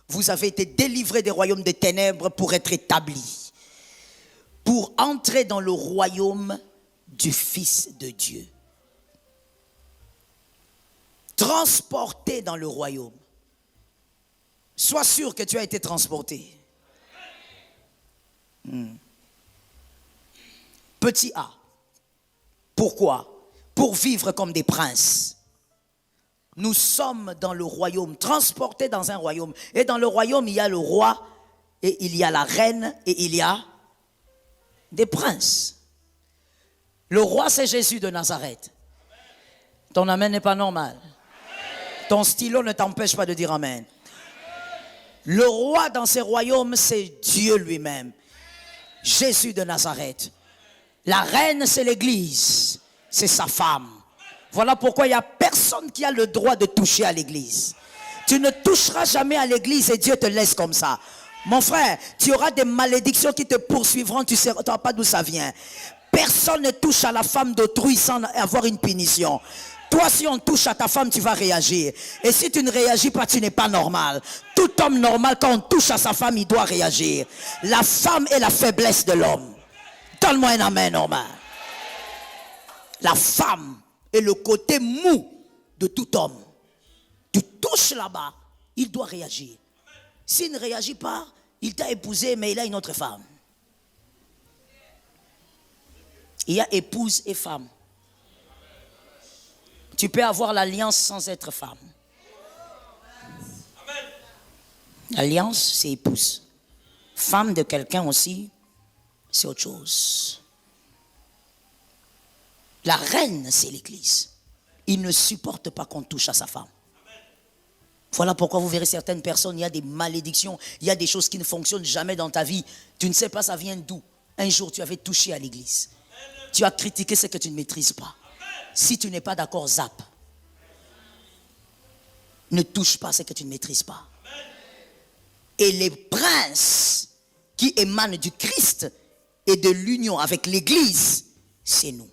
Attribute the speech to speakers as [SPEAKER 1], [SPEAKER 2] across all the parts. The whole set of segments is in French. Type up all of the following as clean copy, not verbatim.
[SPEAKER 1] Vous avez été délivrés des royaumes des ténèbres pour être établis, pour entrer dans le royaume du Fils de Dieu. Transporté dans le royaume. Sois sûr que tu as été transporté. Petit a. Pourquoi? Pour vivre comme des princes. Nous sommes dans le royaume, transportés dans un royaume. Et dans le royaume, il y a le roi, et il y a la reine, et il y a des princes. Le roi, c'est Jésus de Nazareth. Ton amen n'est pas normal. Ton stylo ne t'empêche pas de dire amen. Le roi dans ces royaumes, c'est Dieu lui-même. Jésus de Nazareth. La reine, c'est l'église. C'est sa femme. Voilà pourquoi il n'y a personne qui a le droit de toucher à l'église. Tu ne toucheras jamais à l'église et Dieu te laisse comme ça. Mon frère, tu auras des malédictions qui te poursuivront. Tu ne sauras pas d'où ça vient. Personne ne touche à la femme d'autrui sans avoir une punition. Toi, si on touche à ta femme, tu vas réagir. Et si tu ne réagis pas, tu n'es pas normal. Tout homme normal, quand on touche à sa femme, il doit réagir. La femme est la faiblesse de l'homme. Donne-moi un amen normal. La femme est le côté mou de tout homme. Tu touches là-bas, il doit réagir. S'il ne réagit pas, il t'a épousé, mais il a une autre femme. Il y a épouse et femme. Tu peux avoir l'alliance sans être femme. L'alliance, c'est épouse. Femme de quelqu'un aussi, c'est autre chose. La reine, c'est l'église. Il ne supporte pas qu'on touche à sa femme. Voilà pourquoi vous verrez certaines personnes, il y a des malédictions, il y a des choses qui ne fonctionnent jamais dans ta vie. Tu ne sais pas ça vient d'où. Un jour, tu avais touché à l'église. Tu as critiqué ce que tu ne maîtrises pas. Si tu n'es pas d'accord, zappe. Ne touche pas ce que tu ne maîtrises pas. Et les princes qui émanent du Christ et de l'union avec l'église, c'est nous.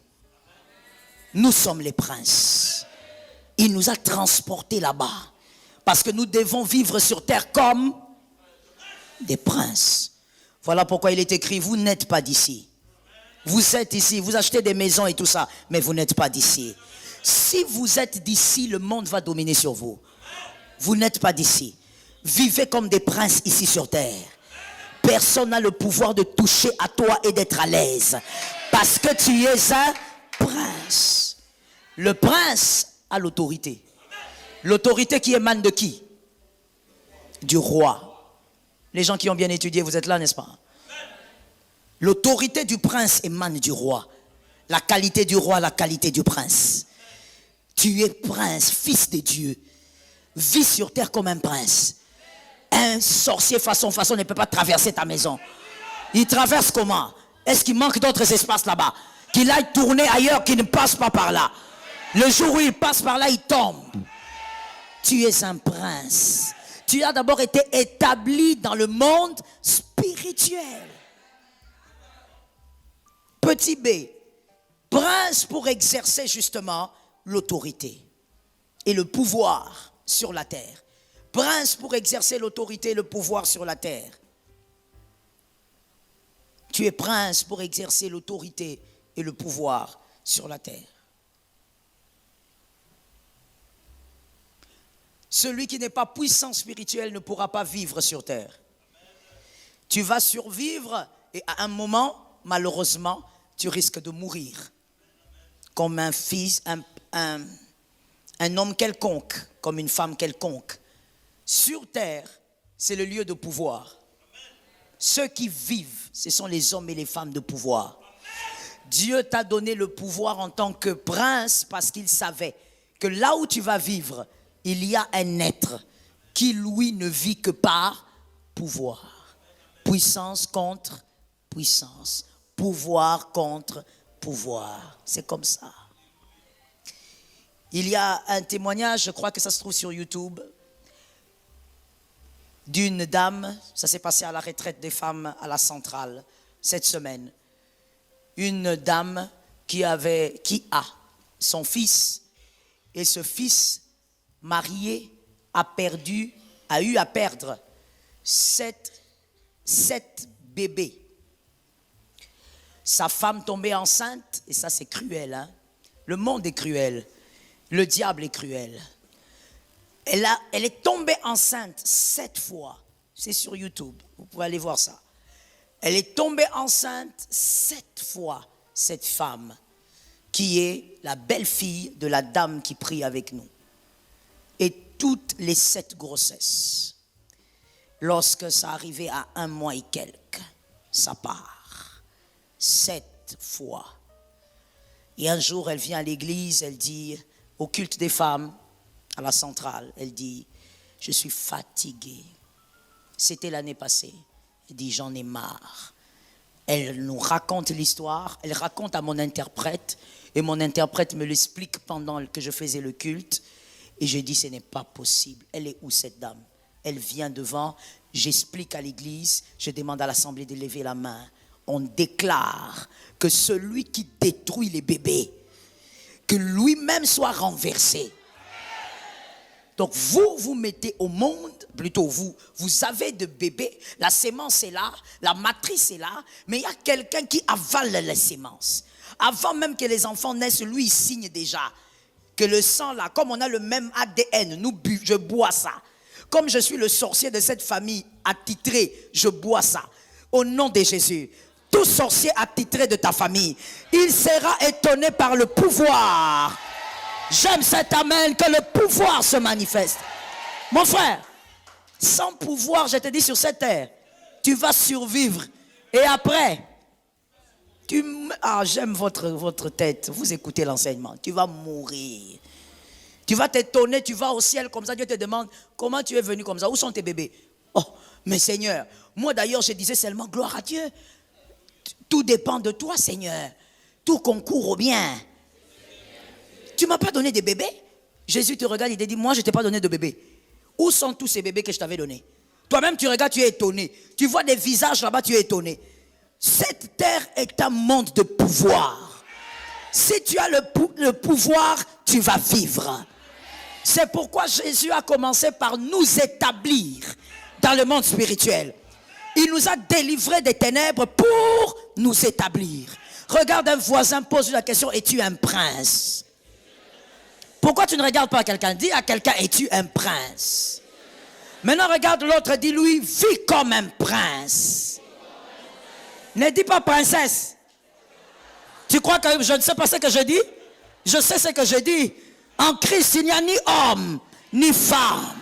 [SPEAKER 1] Nous sommes les princes. Il nous a transportés là-bas. Parce que nous devons vivre sur terre comme des princes. Voilà pourquoi il est écrit, vous n'êtes pas d'ici. Vous êtes ici, vous achetez des maisons et tout ça, mais vous n'êtes pas d'ici. Si vous êtes d'ici, le monde va dominer sur vous. Vous n'êtes pas d'ici. Vivez comme des princes ici sur terre. Personne n'a le pouvoir de toucher à toi et d'être à l'aise. Parce que tu es un prince. Le prince a l'autorité. L'autorité qui émane de qui? Du roi. Les gens qui ont bien étudié, vous êtes là, n'est-ce pas? L'autorité du prince émane du roi. La qualité du roi, la qualité du prince. Tu es prince, fils de Dieu. Vis sur terre comme un prince. Un sorcier façon ne peut pas traverser ta maison. Il traverse comment? Est-ce qu'il manque d'autres espaces là-bas? Qu'il aille tourner ailleurs, qu'il ne passe pas par là. Le jour où il passe par là, il tombe. Tu es un prince. Tu as d'abord été établi dans le monde spirituel. Petit b, prince pour exercer justement l'autorité et le pouvoir sur la terre. Prince pour exercer l'autorité et le pouvoir sur la terre. Tu es prince pour exercer l'autorité et le pouvoir sur la terre. Celui qui n'est pas puissant spirituel ne pourra pas vivre sur terre. Tu vas survivre et à un moment, malheureusement, tu risques de mourir. Comme un fils, un homme quelconque, comme une femme quelconque. Sur terre, c'est le lieu de pouvoir. Ceux qui vivent, ce sont les hommes et les femmes de pouvoir. Dieu t'a donné le pouvoir en tant que prince parce qu'il savait que là où tu vas vivre, il y a un être qui, lui, ne vit que par pouvoir. Puissance contre puissance. Pouvoir contre pouvoir. C'est comme ça. Il y a un témoignage, je crois que ça se trouve sur YouTube, d'une dame, ça s'est passé à la retraite des femmes à la centrale cette semaine. Une dame qui a son fils, et ce fils marié a eu à perdre 7 bébés. Sa femme tombée enceinte, et ça c'est cruel, hein? Le monde est cruel, le diable est cruel. Elle est tombée enceinte 7 fois, c'est sur YouTube, vous pouvez aller voir ça. Elle est tombée enceinte 7 fois, cette femme, qui est la belle-fille de la dame qui prie avec nous. Et toutes les 7 grossesses, lorsque ça arrivait à 1 mois et quelques, ça part. 7 fois. Et un jour, elle vient à l'église, elle dit, au culte des femmes, à la centrale, elle dit, je suis fatiguée. C'était l'année passée. Elle dit, j'en ai marre. Elle nous raconte l'histoire, elle raconte à mon interprète, et mon interprète me l'explique pendant que je faisais le culte. Et je dis, ce n'est pas possible. Elle est où cette dame? Elle vient devant, j'explique à l'église, je demande à l'assemblée de lever la main. On déclare que celui qui détruit les bébés, que lui-même soit renversé. Donc vous mettez au monde, plutôt vous avez de bébés, la sémence est là, la matrice est là, mais il y a quelqu'un qui avale la sémence. Avant même que les enfants naissent, lui il signe déjà que le sang là, comme on a le même ADN, je bois ça. Comme je suis le sorcier de cette famille attitré, je bois ça. Au nom de Jésus. Tout sorcier attitré de ta famille, il sera étonné par le pouvoir. J'aime cet amen, que le pouvoir se manifeste. Mon frère, sans pouvoir, je te dis sur cette terre, tu vas survivre. Et après, j'aime votre tête. Vous écoutez l'enseignement. Tu vas mourir. Tu vas t'étonner, tu vas au ciel comme ça. Dieu te demande, comment tu es venu comme ça? Où sont tes bébés? Oh, mais Seigneur, moi d'ailleurs, je disais seulement, gloire à Dieu. Tout dépend de toi, Seigneur. Tout concourt au bien. Tu ne m'as pas donné de bébés? Jésus te regarde, il te dit, moi je ne t'ai pas donné de bébés. Où sont tous ces bébés que je t'avais donnés? Toi-même tu regardes, tu es étonné. Tu vois des visages là-bas, tu es étonné. Cette terre est un monde de pouvoir. Si tu as le pouvoir, tu vas vivre. C'est pourquoi Jésus a commencé par nous établir dans le monde spirituel. Il nous a délivrés des ténèbres pour nous établir. Regarde un voisin, pose la question, es-tu un prince? Pourquoi tu ne regardes pas quelqu'un? Dis à quelqu'un, es-tu un prince? Maintenant regarde l'autre, dis-lui, vis comme un prince. Ne dis pas princesse. Tu crois que je ne sais pas ce que je dis? Je sais ce que je dis. En Christ, il n'y a ni homme, ni femme.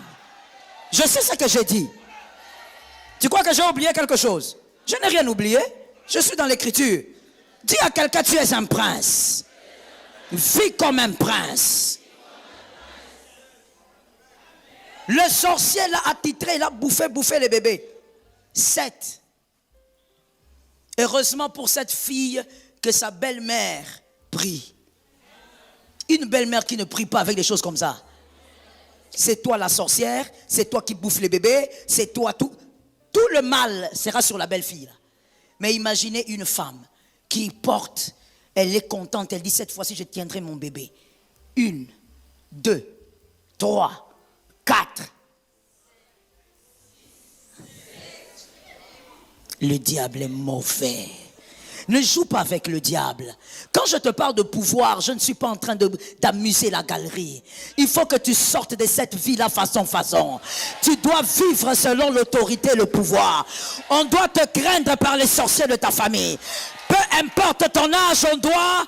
[SPEAKER 1] Je sais ce que je dis. Tu crois que j'ai oublié quelque chose? Je n'ai rien oublié. Je suis dans l'écriture. Dis à quelqu'un, tu es un prince. Vis comme un prince. Le sorcier l'a attitré, il a bouffé les bébés. 7. Heureusement pour cette fille que sa belle-mère prie. Une belle-mère qui ne prie pas avec des choses comme ça. C'est toi la sorcière, c'est toi qui bouffe les bébés, c'est toi tout. Tout le mal sera sur la belle-fille. Mais imaginez une femme qui porte, elle est contente, elle dit cette fois-ci je tiendrai mon bébé. 1, 2, 3, 4. Le diable est mauvais. Ne joue pas avec le diable. Quand je te parle de pouvoir, je ne suis pas en train d'amuser la galerie. Il faut que tu sortes de cette vie-là façon. Tu dois vivre selon l'autorité et le pouvoir. On doit te craindre par les sorciers de ta famille. Peu importe ton âge, on doit...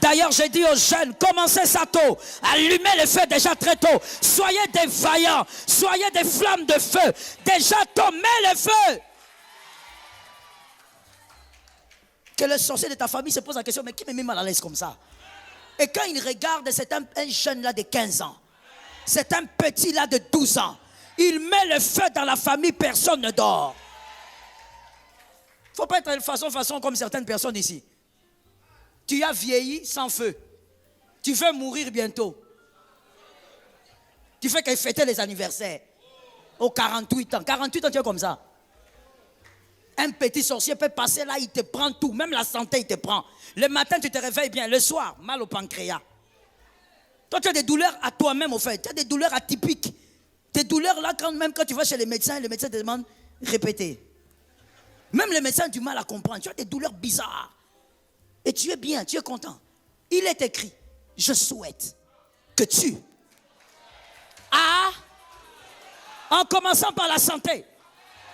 [SPEAKER 1] D'ailleurs, j'ai dit aux jeunes, commencez ça tôt. Allumez le feu déjà très tôt. Soyez des vaillants. Soyez des flammes de feu. Déjà tôt, mets le feu. Que le sorcier de ta famille se pose la question, mais qui me met mal à l'aise comme ça? Et quand il regarde, c'est un jeune là de 15 ans. C'est un petit là de 12 ans. Il met le feu dans la famille, personne ne dort. Il ne faut pas être façon comme certaines personnes ici. Tu as vieilli sans feu. Tu veux mourir bientôt. Tu fais que fêter les anniversaires. Aux 48 ans. 48 ans, tu es comme ça. Un petit sorcier peut passer là, il te prend tout. Même la santé, il te prend. Le matin, tu te réveilles bien. Le soir, mal au pancréas. Toi, tu as des douleurs à toi-même, au fait. Tu as des douleurs atypiques. Tes douleurs là, même quand tu vas chez les médecins te demandent répéter. Même les médecins ont du mal à comprendre. Tu as des douleurs bizarres. Et tu es bien, tu es content. Il est écrit, je souhaite que tu en commençant par la santé.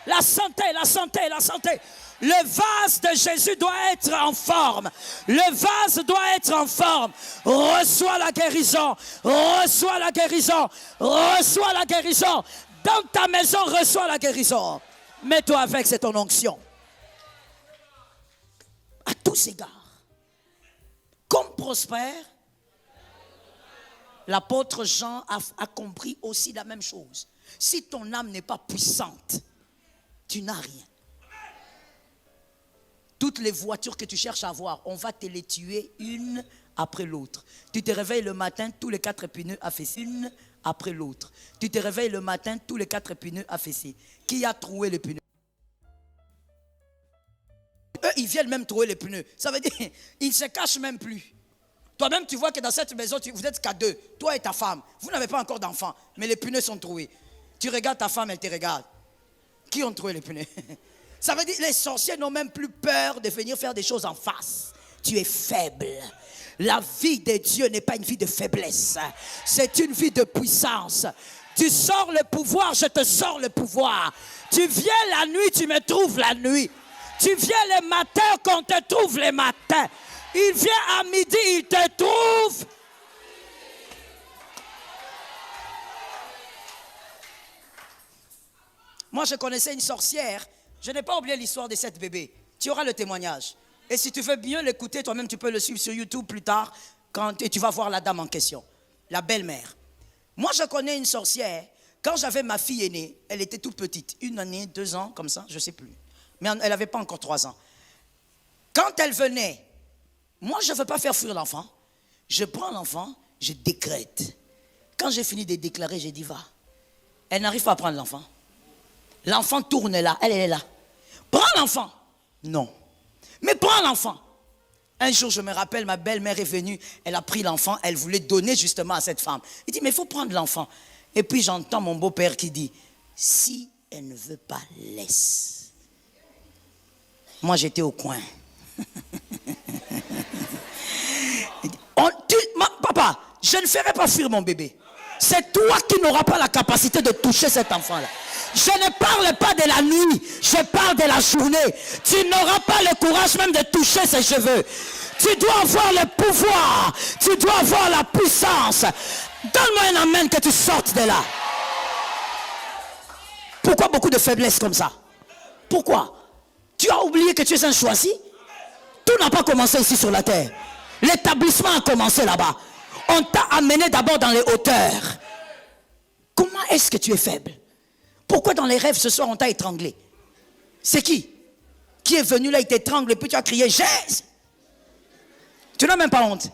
[SPEAKER 1] La santé, la santé, la santé. Le vase de Jésus doit être en forme. Le vase doit être en forme. Reçois la guérison. Reçois la guérison. Reçois la guérison. Dans ta maison, reçois la guérison. Mets-toi avec, c'est ton onction. À tous égards. Comme prospère, l'apôtre Jean a compris aussi la même chose. Si ton âme n'est pas puissante, tu n'as rien. Toutes les voitures que tu cherches à avoir, on va te les tuer une après l'autre. Tu te réveilles le matin, tous les 4 pneus affaissés, une après l'autre. Tu te réveilles le matin, tous les 4 pneus affaissés. Qui a troué les pneus? Eux, ils viennent même trouver les pneus. Ça veut dire, ils ne se cachent même plus. Toi-même, tu vois que dans cette maison, vous êtes qu'à 2. Toi et ta femme. Vous n'avez pas encore d'enfant, mais les pneus sont troués. Tu regardes ta femme, elle te regarde. Qui ont trouvé les pneus? Ça veut dire que les sorciers n'ont même plus peur de venir faire des choses en face. Tu es faible. La vie de Dieu n'est pas une vie de faiblesse. C'est une vie de puissance. Tu sors le pouvoir, je te sors le pouvoir. Tu viens la nuit, tu me trouves la nuit. Tu viens le matin, qu'on te trouve le matin. Il vient à midi, il te trouve. Moi, je connaissais une sorcière. Je n'ai pas oublié l'histoire de cette bébé. Tu auras le témoignage. Et si tu veux mieux l'écouter, toi-même, tu peux le suivre sur YouTube plus tard. Et tu vas voir la dame en question. La belle-mère. Moi, je connais une sorcière. Quand j'avais ma fille aînée, elle était toute petite. 1 année, 2 ans, comme ça, je ne sais plus. Mais elle n'avait pas encore 3 ans. Quand elle venait, moi, je ne veux pas faire fuir l'enfant. Je prends l'enfant, je décrète. Quand j'ai fini de déclarer, j'ai dit, va. Elle n'arrive pas à prendre l'enfant. L'enfant tourne là, elle est là. Prends l'enfant. Non. Mais prends l'enfant. Un jour, je me rappelle, ma belle-mère est venue, elle a pris l'enfant, elle voulait donner justement à cette femme. Il dit, mais il faut prendre l'enfant. Et puis j'entends mon beau-père qui dit, si elle ne veut pas, laisse. Moi, j'étais au coin. Papa, je ne ferai pas fuir mon bébé. C'est toi qui n'auras pas la capacité de toucher cet enfant-là. Je ne parle pas de la nuit, je parle de la journée. Tu n'auras pas le courage même de toucher ses cheveux. Tu dois avoir le pouvoir, tu dois avoir la puissance. Donne-moi un amen que tu sortes de là. Pourquoi beaucoup de faiblesse comme ça? Pourquoi? Tu as oublié que tu es un choisi? Tout n'a pas commencé ici sur la terre. L'établissement a commencé là-bas. On t'a amené d'abord dans les hauteurs. Comment est-ce que tu es faible? Pourquoi dans les rêves ce soir on t'a étranglé? C'est qui? Qui est venu là, il t'étrangle et puis tu as crié Jésus? Tu n'as même pas honte.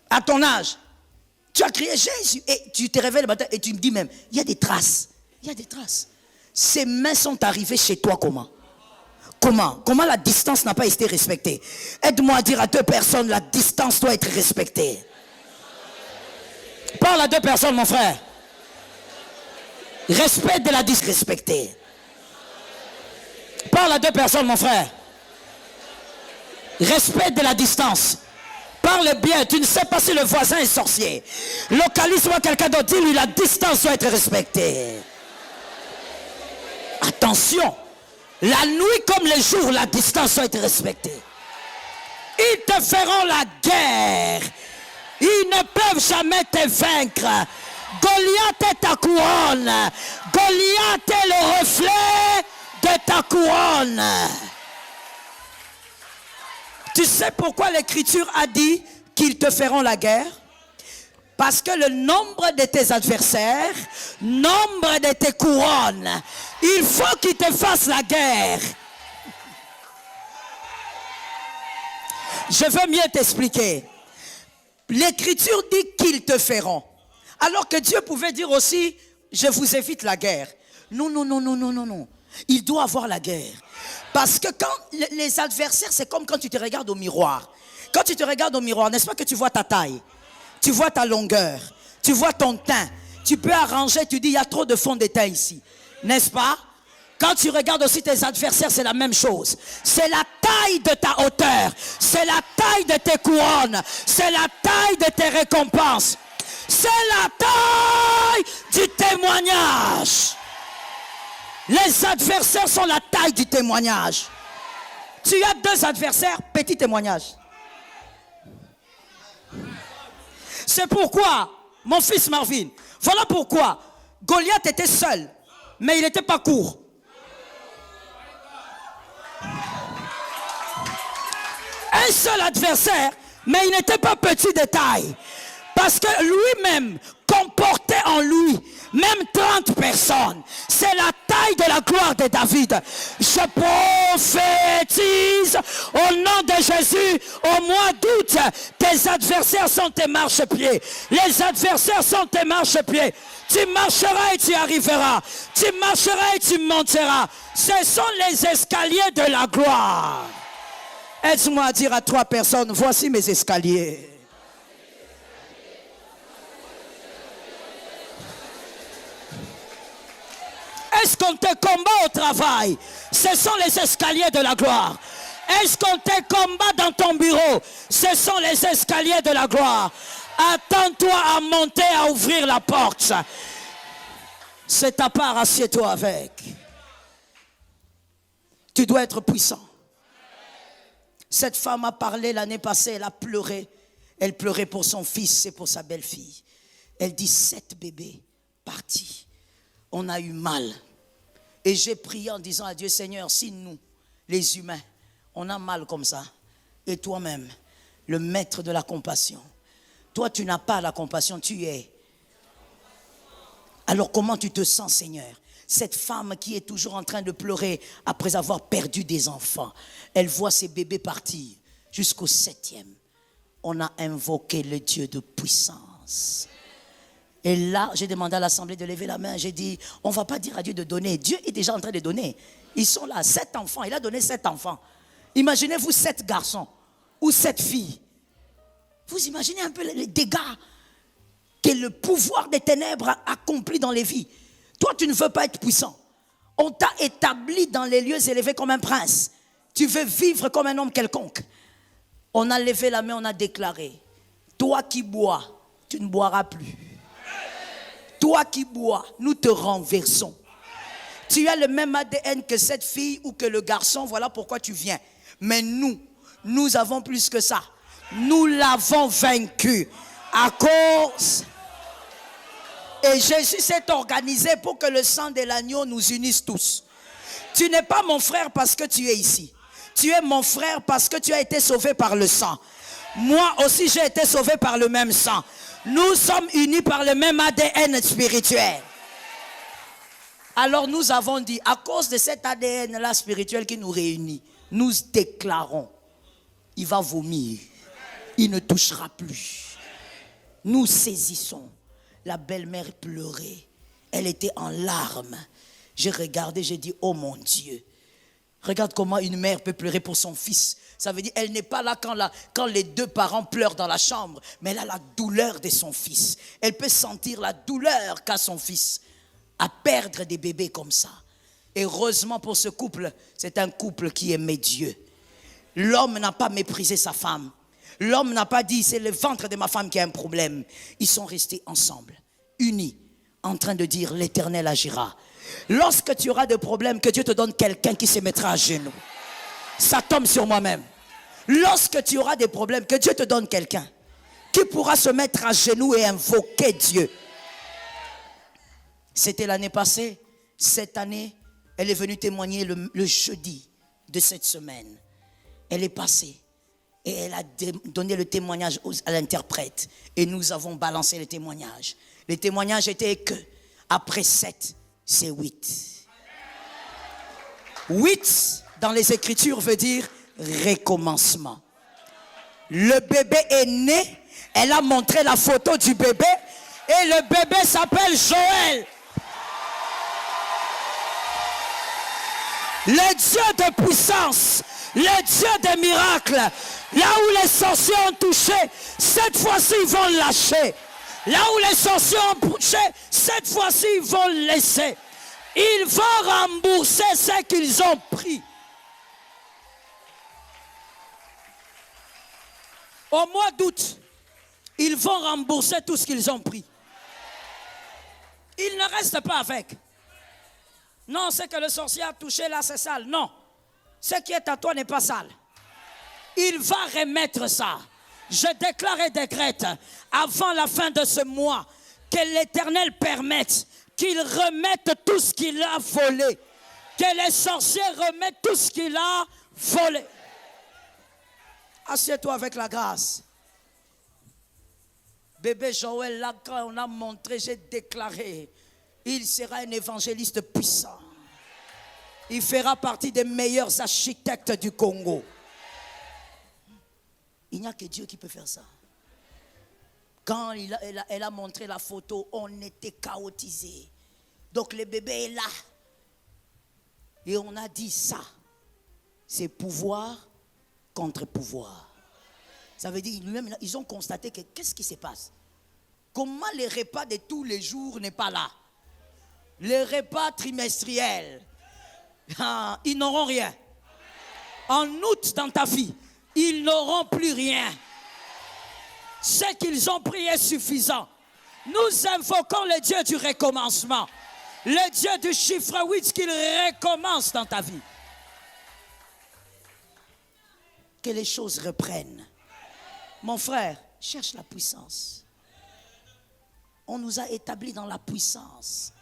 [SPEAKER 1] À ton âge, tu as crié Jésus et tu te réveilles le matin et tu me dis même, il y a des traces. Il y a des traces. Ces mains sont arrivées chez toi comment? Comment la distance n'a pas été respectée? Aide-moi à dire à 2 personnes, la distance doit être respectée. Parle à 2 personnes, mon frère. Respect de la distance respectée. Parle à 2 personnes, mon frère. Respect de la distance. Parle bien, tu ne sais pas si le voisin est sorcier. Localise-moi quelqu'un d'autre, dis-lui, la distance doit être respectée. Attention, la nuit comme le jour, la distance doit être respectée. Ils te feront la guerre. Ils ne peuvent jamais te vaincre. Goliath est ta couronne. Goliath est le reflet de ta couronne. Tu sais pourquoi l'Écriture a dit qu'ils te feront la guerre? Parce que le nombre de tes adversaires, nombre de tes couronnes, il faut qu'ils te fassent la guerre. Je veux mieux t'expliquer. L'Écriture dit qu'ils te feront. Alors que Dieu pouvait dire aussi, je vous évite la guerre. Non, non, non, non, non, non, non. Il doit avoir la guerre. Parce que quand les adversaires, c'est comme quand tu te regardes au miroir. Quand tu te regardes au miroir, n'est-ce pas que tu vois ta taille? Tu vois ta longueur, tu vois ton teint. Tu peux arranger, tu dis, il y a trop de fond de teint ici. N'est-ce pas? Quand tu regardes aussi tes adversaires, c'est la même chose. C'est la taille de ta hauteur. C'est la taille de tes couronnes. C'est la taille de tes récompenses. C'est la taille du témoignage. Les adversaires sont la taille du témoignage. Tu as 2 adversaires, petit témoignage. C'est pourquoi, mon fils Marvin, voilà pourquoi Goliath était seul, mais il n'était pas court. Un seul adversaire, mais il n'était pas petit de taille. Parce que lui-même comportait en lui même 30 personnes. C'est la taille de la gloire de David. Je prophétise au nom de Jésus, au mois d'août, tes adversaires sont tes marchepieds. Les adversaires sont tes marchepieds. Tu marcheras et tu arriveras. Tu marcheras et tu monteras. Ce sont les escaliers de la gloire. Aide-moi à dire à 3 personnes, voici mes escaliers. Est-ce qu'on te combat au travail? Ce sont les escaliers de la gloire. Est-ce qu'on te combat dans ton bureau? Ce sont les escaliers de la gloire. Attends-toi à monter, à ouvrir la porte. C'est ta part, assieds-toi avec. Tu dois être puissant. Cette femme a parlé l'année passée, elle a pleuré. Elle pleurait pour son fils et pour sa belle-fille. Elle dit 7 bébés partis. On a eu mal. Et j'ai prié en disant à Dieu, Seigneur, si nous, les humains, on a mal comme ça, et toi-même, le maître de la compassion, toi tu n'as pas la compassion, tu es. Alors comment tu te sens, Seigneur? Cette femme qui est toujours en train de pleurer après avoir perdu des enfants, elle voit ses bébés partir jusqu'au 7e. On a invoqué le Dieu de puissance. Et là, j'ai demandé à l'assemblée de lever la main. J'ai dit, on ne va pas dire à Dieu de donner. Dieu est déjà en train de donner. Ils sont là, 7 enfants. Il a donné 7 enfants. Imaginez-vous 7 garçons ou 7 filles. Vous imaginez un peu les dégâts que le pouvoir des ténèbres a accompli dans les vies. Toi, tu ne veux pas être puissant. On t'a établi dans les lieux élevés comme un prince. Tu veux vivre comme un homme quelconque. On a levé la main, on a déclaré, toi qui bois, tu ne boiras plus. Toi qui bois, nous te renversons. Tu as le même ADN que cette fille ou que le garçon, voilà pourquoi tu viens. Mais nous avons plus que ça. Nous l'avons vaincu à cause. Et Jésus s'est organisé pour que le sang de l'agneau nous unisse tous. Tu n'es pas mon frère parce que tu es ici. Tu es mon frère parce que tu as été sauvé par le sang. Moi aussi j'ai été sauvé par le même sang. Nous sommes unis par le même ADN spirituel. Alors nous avons dit, à cause de cet ADN-là spirituel qui nous réunit, nous déclarons, il va vomir, il ne touchera plus. Nous saisissons. La belle-mère pleurait, elle était en larmes. J'ai regardé, j'ai dit, oh mon Dieu. Regarde comment une mère peut pleurer pour son fils. Ça veut dire, elle n'est pas là quand les 2 parents pleurent dans la chambre, mais elle a la douleur de son fils. Elle peut sentir la douleur qu'a son fils à perdre des bébés comme ça. Et heureusement pour ce couple, c'est un couple qui aimait Dieu. L'homme n'a pas méprisé sa femme. L'homme n'a pas dit, c'est le ventre de ma femme qui a un problème. Ils sont restés ensemble, unis, en train de dire, l'Éternel agira. Lorsque tu auras des problèmes, que Dieu te donne quelqu'un qui se mettra à genoux. Ça tombe sur moi-même. Lorsque tu auras des problèmes, que Dieu te donne quelqu'un qui pourra se mettre à genoux et invoquer Dieu. C'était l'année passée. Cette année, elle est venue témoigner le jeudi de cette semaine. Elle est passée et elle a donné le témoignage à l'interprète. Et nous avons balancé le témoignage. Le témoignage était que après 7, c'est 8. 8 dans les Écritures veut dire recommencement. Le bébé est né. Elle a montré la photo du bébé. Et le bébé s'appelle Joël. Le Dieu de puissance, le Dieu des miracles, là où les sorciers ont touché, cette fois-ci ils vont lâcher. Là où les sorciers ont touché, cette fois-ci, ils vont laisser. Ils vont rembourser ce qu'ils ont pris. Au mois d'août, ils vont rembourser tout ce qu'ils ont pris. Ils ne restent pas avec. Non, ce que le sorcier a touché là, c'est sale. Non, ce qui est à toi n'est pas sale. Il va remettre ça. Je déclare et décrète avant la fin de ce mois que l'Éternel permette qu'il remette tout ce qu'il a volé. Que les sorciers remettent tout ce qu'il a volé. Assieds-toi avec la grâce. Bébé Joël, là, quand on a montré, j'ai déclaré, il sera un évangéliste puissant. Il fera partie des meilleurs architectes du Congo. Il n'y a que Dieu qui peut faire ça. Quand elle a montré la photo, on était chaotisés. Donc le bébé est là. Et on a dit ça. C'est pouvoir contre pouvoir. Ça veut dire, ils ont constaté que qu'est-ce qui se passe? Comment les repas de tous les jours n'est pas là? Les repas trimestriels, ils n'auront rien. En août dans ta vie, ils n'auront plus rien. Ce qu'ils ont pris est suffisant. Nous invoquons le Dieu du recommencement. Le Dieu du chiffre 8 qu'il recommence dans ta vie. Que les choses reprennent. Mon frère, cherche la puissance. On nous a établis dans la puissance.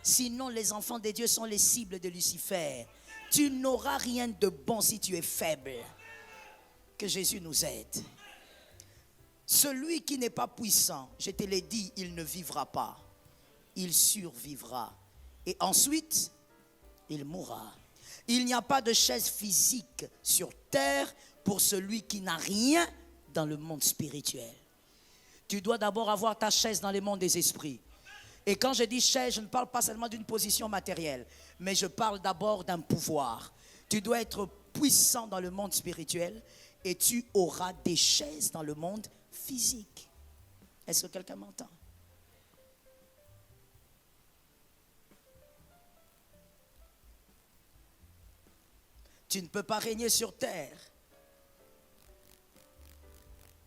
[SPEAKER 1] Sinon, les enfants de Dieu sont les cibles de Lucifer. Tu n'auras rien de bon si tu es faible. Que Jésus nous aide. Celui qui n'est pas puissant, je te l'ai dit, il ne vivra pas. Il survivra. Et ensuite, il mourra. Il n'y a pas de chaise physique sur terre pour celui qui n'a rien dans le monde spirituel. Tu dois d'abord avoir ta chaise dans le monde des esprits. Et quand je dis chaise, je ne parle pas seulement d'une position matérielle, mais je parle d'abord d'un pouvoir. Tu dois être puissant dans le monde spirituel et tu auras des chaises dans le monde physique. Est-ce que quelqu'un m'entend? Tu ne peux pas régner sur terre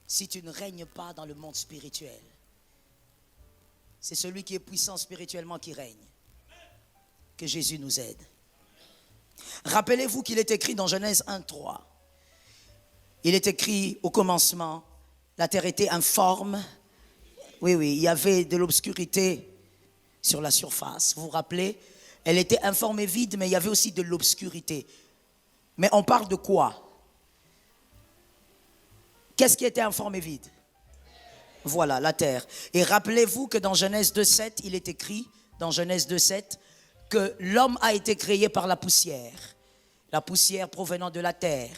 [SPEAKER 1] si tu ne règnes pas dans le monde spirituel. C'est celui qui est puissant spirituellement qui règne. Que Jésus nous aide. Rappelez-vous qu'il est écrit dans Genèse 1:3. Il est écrit au commencement, la terre était informe. Oui, il y avait de l'obscurité sur la surface. Vous vous rappelez? Elle était informe et vide, mais il y avait aussi de l'obscurité. Mais on parle de quoi? Qu'est-ce qui était informe et vide? Voilà, la terre. Et rappelez-vous que dans Genèse 2:7, il est écrit, dans Genèse 2:7, que l'homme a été créé par la poussière. La poussière provenant de la terre.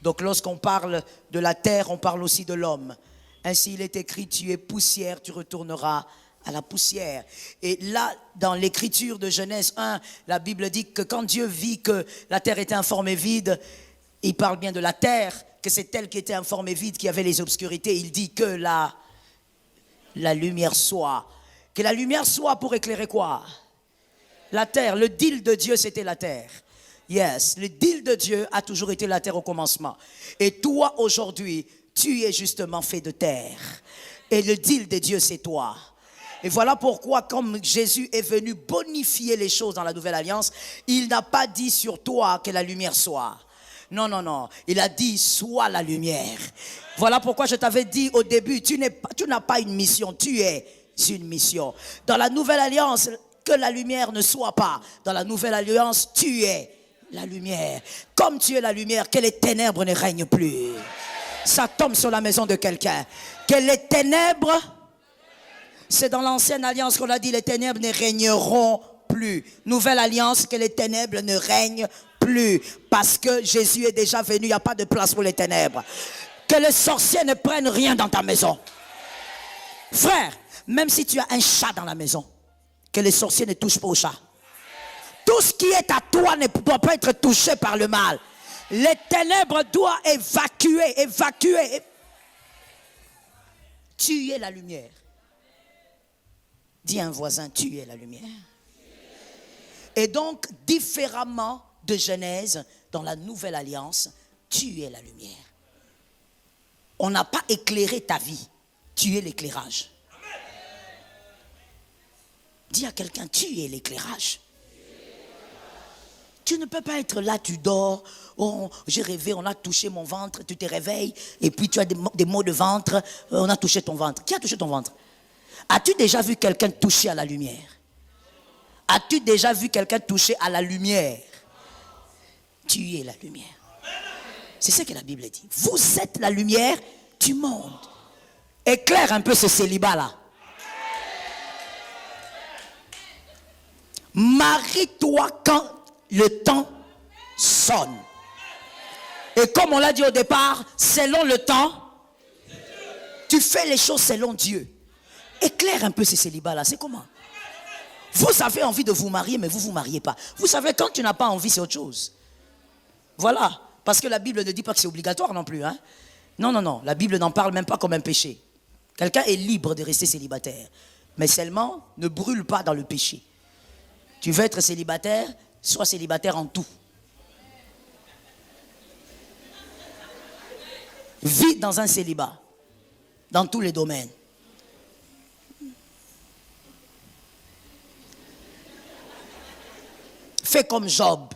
[SPEAKER 1] Donc lorsqu'on parle de la terre, on parle aussi de l'homme. Ainsi il est écrit, tu es poussière, tu retourneras à la poussière. Et là, dans l'écriture de Genèse 1, la Bible dit que quand Dieu vit que la terre était informe et vide, il parle bien de la terre, que c'est elle qui était informe et vide, qui avait les obscurités. Il dit que la lumière soit. Que la lumière soit pour éclairer quoi? La terre. Le deal de Dieu, c'était la terre. Yes, le deal de Dieu a toujours été la terre au commencement. Et toi, aujourd'hui, tu es justement fait de terre. Et le deal de Dieu, c'est toi. Et voilà pourquoi, comme Jésus est venu bonifier les choses dans la nouvelle alliance, il n'a pas dit sur toi que la lumière soit. Non. Il a dit, sois la lumière. Voilà pourquoi je t'avais dit au début, tu n'as pas une mission, tu es une mission. Dans la nouvelle alliance, que la lumière ne soit pas. Dans la nouvelle alliance, tu es la lumière. Comme tu es la lumière, que les ténèbres ne règnent plus. Ça tombe sur la maison de quelqu'un. Que les ténèbres, c'est dans l'ancienne alliance qu'on a dit, les ténèbres ne régneront plus. Nouvelle alliance, que les ténèbres ne règnent plus. Parce que Jésus est déjà venu, il n'y a pas de place pour les ténèbres. Que les sorciers ne prennent rien dans ta maison. Frère, même si tu as un chat dans la maison, que les sorciers ne touchent pas au chat. Tout ce qui est à toi ne doit pas être touché par le mal. Les ténèbres doivent évacuer. Tu es la lumière. Dis à un voisin, tu es la lumière. Et donc, différemment de Genèse, dans la nouvelle alliance, tu es la lumière. On n'a pas éclairé ta vie, tu es l'éclairage. Dis à quelqu'un, tu es l'éclairage. Tu ne peux pas être là, tu dors, oh, j'ai rêvé, on a touché mon ventre, tu te réveilles, et puis tu as des maux de ventre, on a touché ton ventre. Qui a touché ton ventre? As-tu déjà vu quelqu'un toucher à la lumière? As-tu déjà vu quelqu'un toucher à la lumière? Tu es la lumière. C'est ce que la Bible dit. Vous êtes la lumière du monde. Éclaire un peu ce célibat-là. Marie-toi quand le temps sonne. Et comme on l'a dit au départ, selon le temps, tu fais les choses selon Dieu. Éclaire un peu ce célibat-là. C'est comment? Vous avez envie de vous marier, mais vous ne vous mariez pas. Vous savez, quand tu n'as pas envie, c'est autre chose. Voilà. Parce que la Bible ne dit pas que c'est obligatoire non plus. Hein? Non, non, non. La Bible n'en parle même pas comme un péché. Quelqu'un est libre de rester célibataire. Mais seulement, ne brûle pas dans le péché. Tu veux être célibataire, sois célibataire en tout. Vis dans un célibat. Dans tous les domaines. Fais comme Job.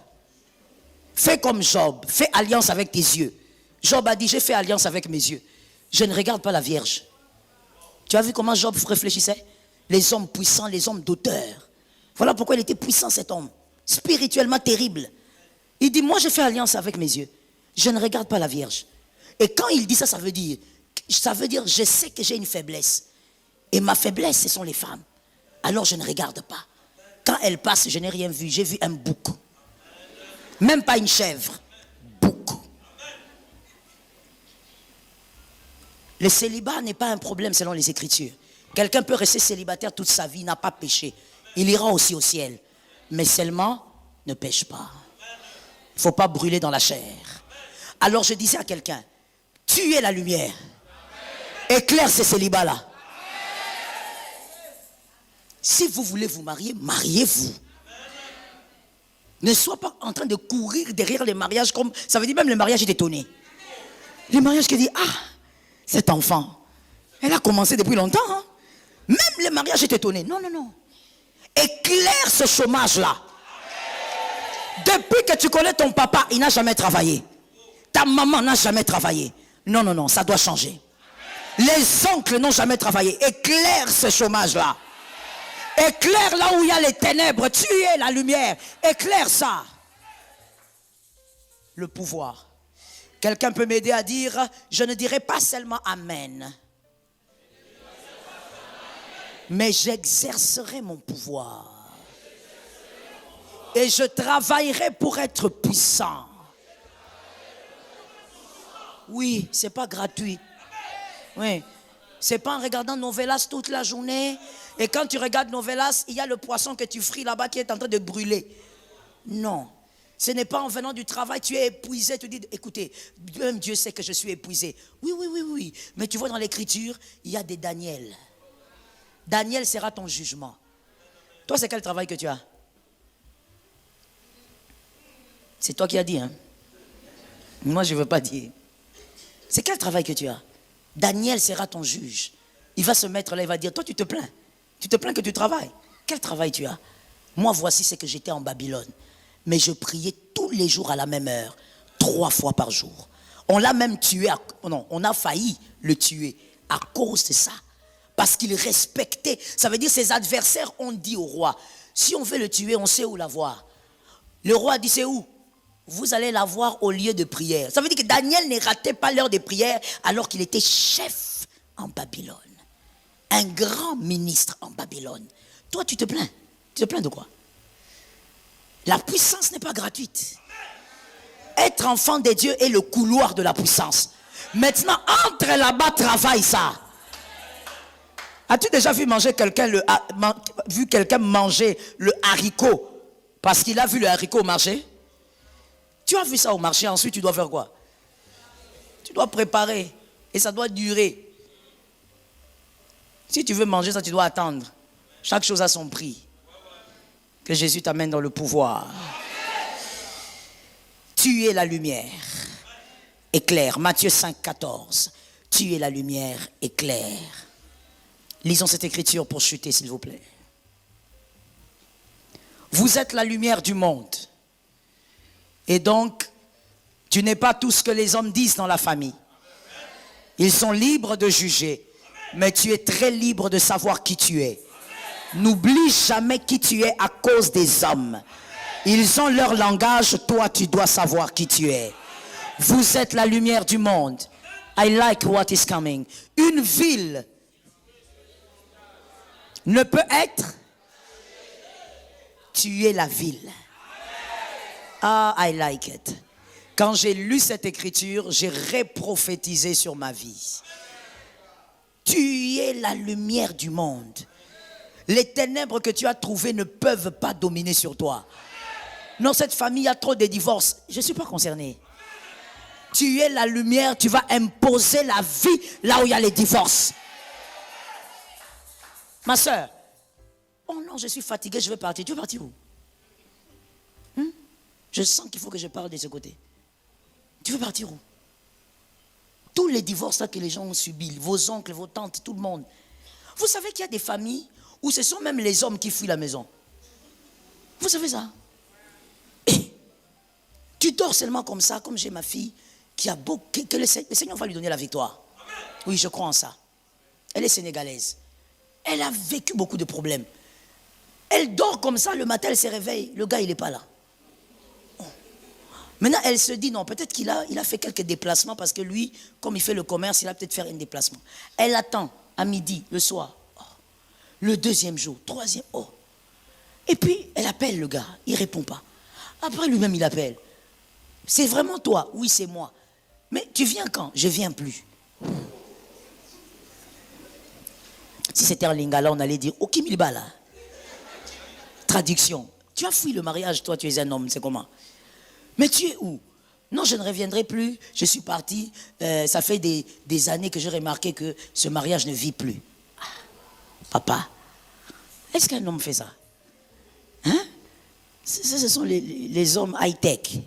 [SPEAKER 1] Fais comme Job. Fais alliance avec tes yeux. Job a dit, j'ai fait alliance avec mes yeux. Je ne regarde pas la Vierge. Tu as vu comment Job réfléchissait? Les hommes puissants, les hommes d'auteur. Voilà pourquoi il était puissant cet homme. Spirituellement terrible. Il dit, moi j'ai fait alliance avec mes yeux. Je ne regarde pas la Vierge. Et quand il dit ça, ça veut dire, je sais que j'ai une faiblesse. Et ma faiblesse, ce sont les femmes. Alors je ne regarde pas. Quand elles passent, je n'ai rien vu. J'ai vu un bouc. Même pas une chèvre. Bouc. Le célibat n'est pas un problème selon les Écritures. Quelqu'un peut rester célibataire toute sa vie, n'a pas péché. Il ira aussi au ciel. Mais seulement, ne pêche pas. Il ne faut pas brûler dans la chair. Alors je disais à quelqu'un, tu es la lumière. Éclaire ce célibat-là. Si vous voulez vous marier, mariez-vous. Ne sois pas en train de courir derrière les mariages comme... Ça veut dire même le mariage est étonné. Les mariages qui disent, ah, cet enfant, elle a commencé depuis longtemps. Hein? Même le mariage est étonné. Non, non, non. Éclaire ce chômage-là. Depuis que tu connais ton papa, il n'a jamais travaillé. Ta maman n'a jamais travaillé. Non, non, non, ça doit changer. Les oncles n'ont jamais travaillé. Éclaire ce chômage-là. Éclaire là où il y a les ténèbres. Tu es la lumière. Éclaire ça. Le pouvoir. Quelqu'un peut m'aider à dire, je ne dirai pas seulement Amen. Mais j'exercerai mon pouvoir. Et je travaillerai pour être puissant. Oui, c'est pas gratuit. Oui. C'est pas en regardant Novelas toute la journée. Et quand tu regardes Novelas, il y a le poisson que tu frites là-bas qui est en train de brûler. Non. Ce n'est pas en venant du travail, tu es épuisé. Tu dis, écoutez, même Dieu sait que je suis épuisé. Oui, oui, oui, oui. Mais tu vois dans l'écriture, il y a des Daniel. Daniel sera ton jugement. Toi, c'est quel travail que tu as? C'est toi qui as dit, hein? Moi, je ne veux pas dire. C'est quel travail que tu as? Daniel sera ton juge. Il va se mettre là, il va dire, toi tu te plains. Tu te plains que tu travailles. Quel travail tu as? Moi, voici ce que j'étais en Babylone. Mais je priais tous les jours à la même heure, 3 fois par jour. On l'a même tué, non, on a failli le tuer à cause de ça. Parce qu'il respectait. Ça veut dire ses adversaires ont dit au roi, si on veut le tuer, on sait où l'avoir. Le roi a dit, c'est où? Vous allez l'avoir au lieu de prière. Ça veut dire que Daniel ne ratait pas l'heure de prière alors qu'il était chef en Babylone. Un grand ministre en Babylone. Toi, tu te plains. Tu te plains de quoi? La puissance n'est pas gratuite. Être enfant de Dieu est le couloir de la puissance. Maintenant, entre là-bas, travaille ça. As-tu déjà vu quelqu'un manger le haricot parce qu'il a vu le haricot au marché? Tu as vu ça au marché, ensuite tu dois faire quoi? Tu dois préparer et ça doit durer. Si tu veux manger ça, tu dois attendre. Chaque chose a son prix. Que Jésus t'amène dans le pouvoir. Tu es la lumière. Éclaire. Matthieu 5, 14. Tu es la lumière, éclaire. Lisons cette écriture pour chuter, s'il vous plaît. Vous êtes la lumière du monde. Et donc, tu n'es pas tout ce que les hommes disent dans la famille. Ils sont libres de juger, mais tu es très libre de savoir qui tu es. N'oublie jamais qui tu es à cause des hommes. Ils ont leur langage, toi tu dois savoir qui tu es. Vous êtes la lumière du monde. I like what is coming. Une ville ne peut être. Tu es la ville. Ah, I like it. Quand j'ai lu cette écriture, j'ai reprophétisé sur ma vie. Tu es la lumière du monde. Les ténèbres que tu as trouvées ne peuvent pas dominer sur toi. Dans cette famille, il y a trop de divorces. Je ne suis pas concerné. Tu es la lumière, tu vas imposer la vie là où il y a les divorces. Ma soeur, oh non, je suis fatiguée, je vais partir. Tu veux partir où? Je sens qu'il faut que je parle de ce côté. Tu veux partir où? Tous les divorces là que les gens ont subis, vos oncles, vos tantes, tout le monde. Vous savez qu'il y a des familles où ce sont même les hommes qui fuient la maison. Vous savez ça? Et tu dors seulement comme ça, comme j'ai ma fille, qui a beau, que le Seigneur va lui donner la victoire. Oui, je crois en ça. Elle est sénégalaise. Elle a vécu beaucoup de problèmes. Elle dort comme ça, le matin elle se réveille, le gars il n'est pas là. Maintenant, elle se dit, non, peut-être qu'il a fait quelques déplacements parce que lui, comme il fait le commerce, il a peut-être fait un déplacement. Elle attend à midi, le soir. Oh. Le deuxième jour, troisième, oh. Et puis, elle appelle le gars, il ne répond pas. Après, lui-même, il appelle. C'est vraiment toi? Oui, c'est moi. Mais tu viens quand? Je ne viens plus. Si c'était en lingala, on allait dire, ok, milbala. Traduction. Tu as fui le mariage, toi, tu es un homme, c'est comment? Mais tu es où? Non, je ne reviendrai plus. Je suis parti. Ça fait des années que j'ai remarqué que ce mariage ne vit plus. Ah, papa, est-ce qu'un homme fait ça? Hein? Ce sont les hommes high-tech.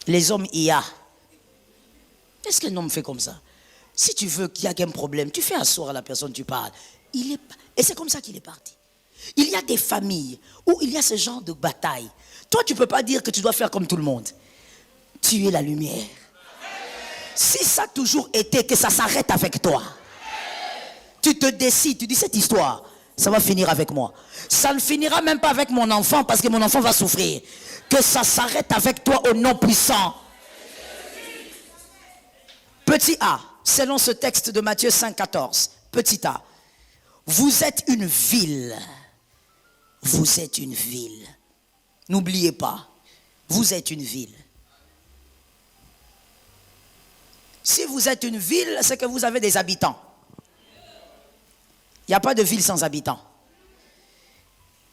[SPEAKER 1] Les hommes IA. Est-ce qu'un homme fait comme ça? Si tu veux qu'il y ait un problème, tu fais asseoir la personne, tu parles. Et c'est comme ça qu'il est parti. Il y a des familles où il y a ce genre de bataille. Toi, tu ne peux pas dire que tu dois faire comme tout le monde. Tu es la lumière. Si ça a toujours été que ça s'arrête avec toi, tu te décides, tu dis cette histoire, ça va finir avec moi. Ça ne finira même pas avec mon enfant parce que mon enfant va souffrir. Que ça s'arrête avec toi au nom puissant. Petit a, selon ce texte de Matthieu 5, 14. Petit a, vous êtes une ville. Vous êtes une ville. N'oubliez pas, vous êtes une ville. Si vous êtes une ville, c'est que vous avez des habitants. Il n'y a pas de ville sans habitants.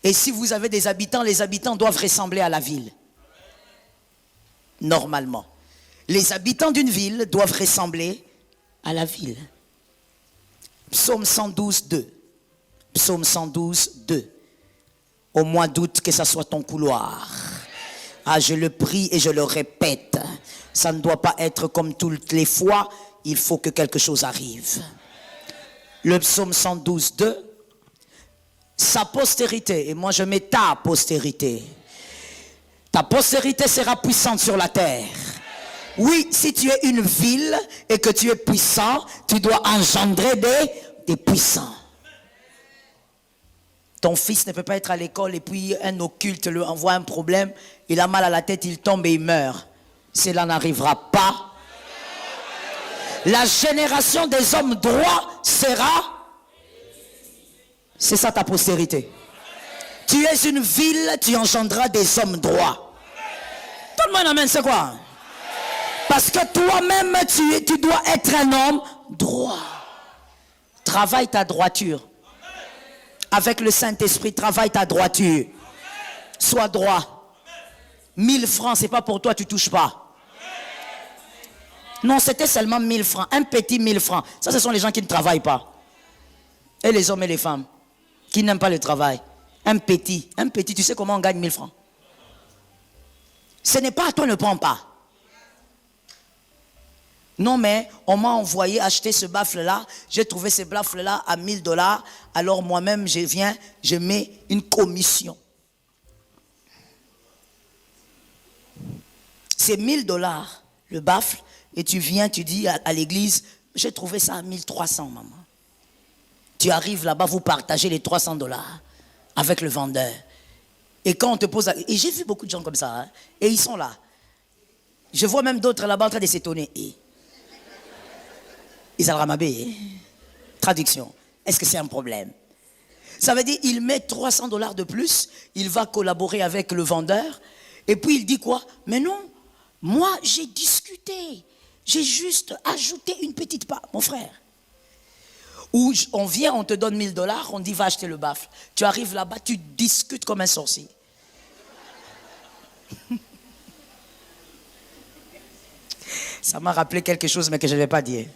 [SPEAKER 1] Et si vous avez des habitants, les habitants doivent ressembler à la ville. Normalement. Les habitants d'une ville doivent ressembler à la ville. Psaume 112, 2. Psaume 112, 2. Au mois d'août, que ça soit ton couloir. Ah, je le prie et je le répète. Ça ne doit pas être comme toutes les fois. Il faut que quelque chose arrive. Le psaume 112, 2. Sa postérité, et moi je mets ta postérité. Ta postérité sera puissante sur la terre. Oui, si tu es une ville et que tu es puissant, tu dois engendrer des puissants. Ton fils ne peut pas être à l'école et puis un occulte lui envoie un problème, il a mal à la tête, il tombe et il meurt. Cela n'arrivera pas. La génération des hommes droits sera... C'est ça ta postérité. Tu es une ville, tu engendras des hommes droits. Tout le monde amène, c'est quoi? Parce que toi-même, tu dois être un homme droit. Travaille ta droiture. Avec le Saint-Esprit, travaille ta droiture. Sois droit. 1000 francs, c'est pas pour toi, tu touches pas. Non, c'était seulement 1000 francs. Un petit 1000 francs. Ça, ce sont les gens qui ne travaillent pas. Et les hommes et les femmes. qui n'aime pas le travail. Un petit, tu sais comment on gagne 1000 francs? Ce n'est pas à toi, ne prends pas. Non, mais on m'a envoyé acheter ce baffle-là. J'ai trouvé ce baffle-là à 1000 $. Alors moi-même, je viens, je mets une commission. C'est 1000 $, le baffle. Et tu viens, tu dis à l'église, j'ai trouvé ça à 1300, maman. Tu arrives là-bas, vous partagez les 300 $ avec le vendeur. Et quand on te pose... Et j'ai vu beaucoup de gens comme ça. Hein, et ils sont là. Je vois même d'autres là-bas en train de s'étonner. Ils ramabé. Traduction. Est-ce que c'est un problème? Ça veut dire il met 300 $ de plus. Il va collaborer avec le vendeur. Et puis il dit quoi? Mais non, moi j'ai discuté. J'ai juste ajouté une petite part. Mon frère. Où on vient, on te donne 1000 $, on dit va acheter le baffle. Tu arrives là-bas, tu discutes comme un sorcier. Ça m'a rappelé quelque chose, mais que je ne vais pas dire.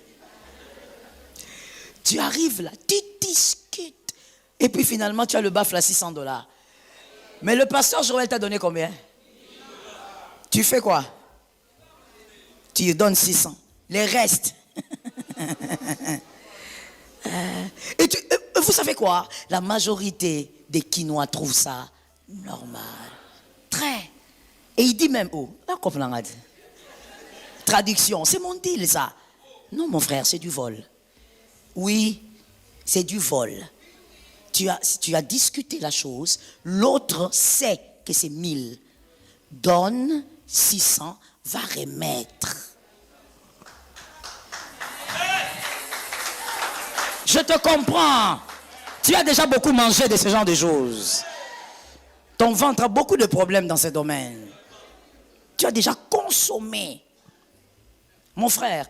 [SPEAKER 1] Tu arrives là, tu discutes. Et puis finalement, tu as le baffle à 600 $. Mais le pasteur Joël t'a donné combien? Tu fais quoi? Tu lui donnes 600. Les restes. Et vous savez quoi? La majorité des Quinois trouvent ça normal. Très. Et il dit même, oh, traduction, c'est mon deal ça. Non mon frère, c'est du vol. Oui, c'est du vol. Tu as discuté la chose, l'autre sait que c'est 1000. Donne 600, va remettre. Je te comprends. Tu as déjà beaucoup mangé de ce genre de choses. Ton ventre a beaucoup de problèmes dans ce domaine. Tu as déjà consommé. Mon frère,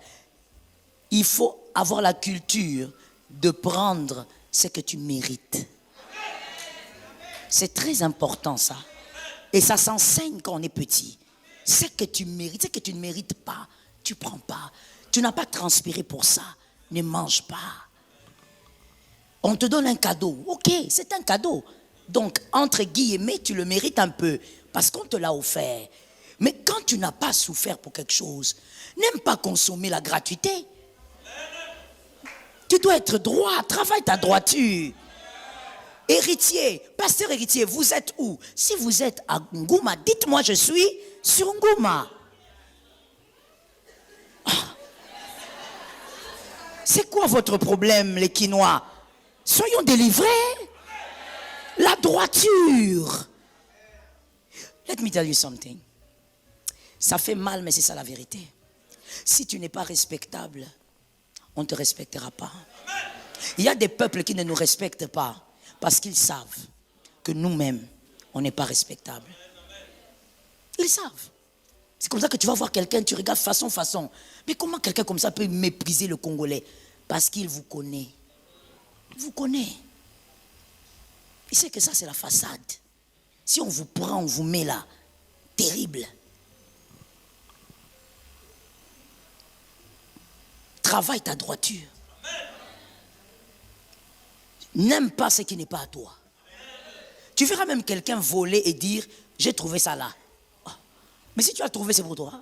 [SPEAKER 1] il faut avoir la culture de prendre ce que tu mérites. C'est très important ça. Et ça s'enseigne quand on est petit. Ce que tu mérites, ce que tu ne mérites pas, tu ne prends pas. Tu n'as pas transpiré pour ça. Ne mange pas. On te donne un cadeau. Ok, c'est un cadeau. Donc, entre guillemets, tu le mérites un peu parce qu'on te l'a offert. Mais quand tu n'as pas souffert pour quelque chose, n'aime pas consommer la gratuité. Tu dois être droit, travaille ta droiture. Héritier, pasteur héritier, vous êtes où? Si vous êtes à Ngouma, dites-moi je suis sur Ngouma. C'est quoi votre problème, les Quinois? Soyons délivrés. La droiture. Let me tell you something. Ça fait mal, mais c'est ça la vérité. Si tu n'es pas respectable, on ne te respectera pas. Il y a des peuples qui ne nous respectent pas parce qu'ils savent que nous-mêmes, on n'est pas respectables. Ils savent. C'est comme ça que tu vas voir quelqu'un, tu regardes façon. Mais comment quelqu'un comme ça peut mépriser le Congolais? Parce qu'il vous connaît. Il vous connaît. Il sait que ça, c'est la façade. Si on vous prend, on vous met là, terrible. Travaille ta droiture. N'aime pas ce qui n'est pas à toi. Tu verras même quelqu'un voler et dire, j'ai trouvé ça là. Oh. Mais si tu as trouvé, c'est pour toi.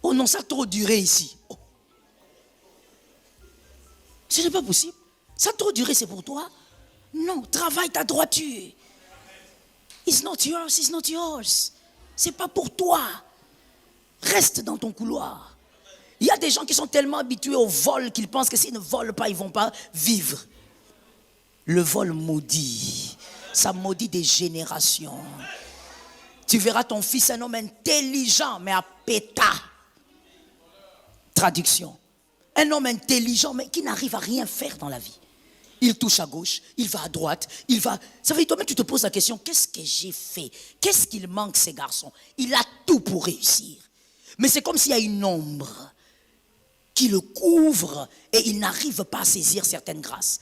[SPEAKER 1] Oh non, ça a trop duré ici. Oh. Ce n'est pas possible. Ça a trop duré, c'est pour toi. Non, travaille ta droiture. It's not yours, it's not yours. C'est pas pour toi. Reste dans ton couloir. Il y a des gens qui sont tellement habitués au vol qu'ils pensent que s'ils ne volent pas, ils ne vont pas vivre. Le vol maudit. Ça maudit des générations. Tu verras ton fils, un homme intelligent, mais à péta. Traduction. Un homme intelligent, mais qui n'arrive à rien faire dans la vie. Il touche à gauche, il va à droite, il va... Ça veut dire, toi-même, tu te poses la question, qu'est-ce que j'ai fait? Qu'est-ce qu'il manque, ces garçons? Il a tout pour réussir. Mais c'est comme s'il y a une ombre qui le couvre et il n'arrive pas à saisir certaines grâces.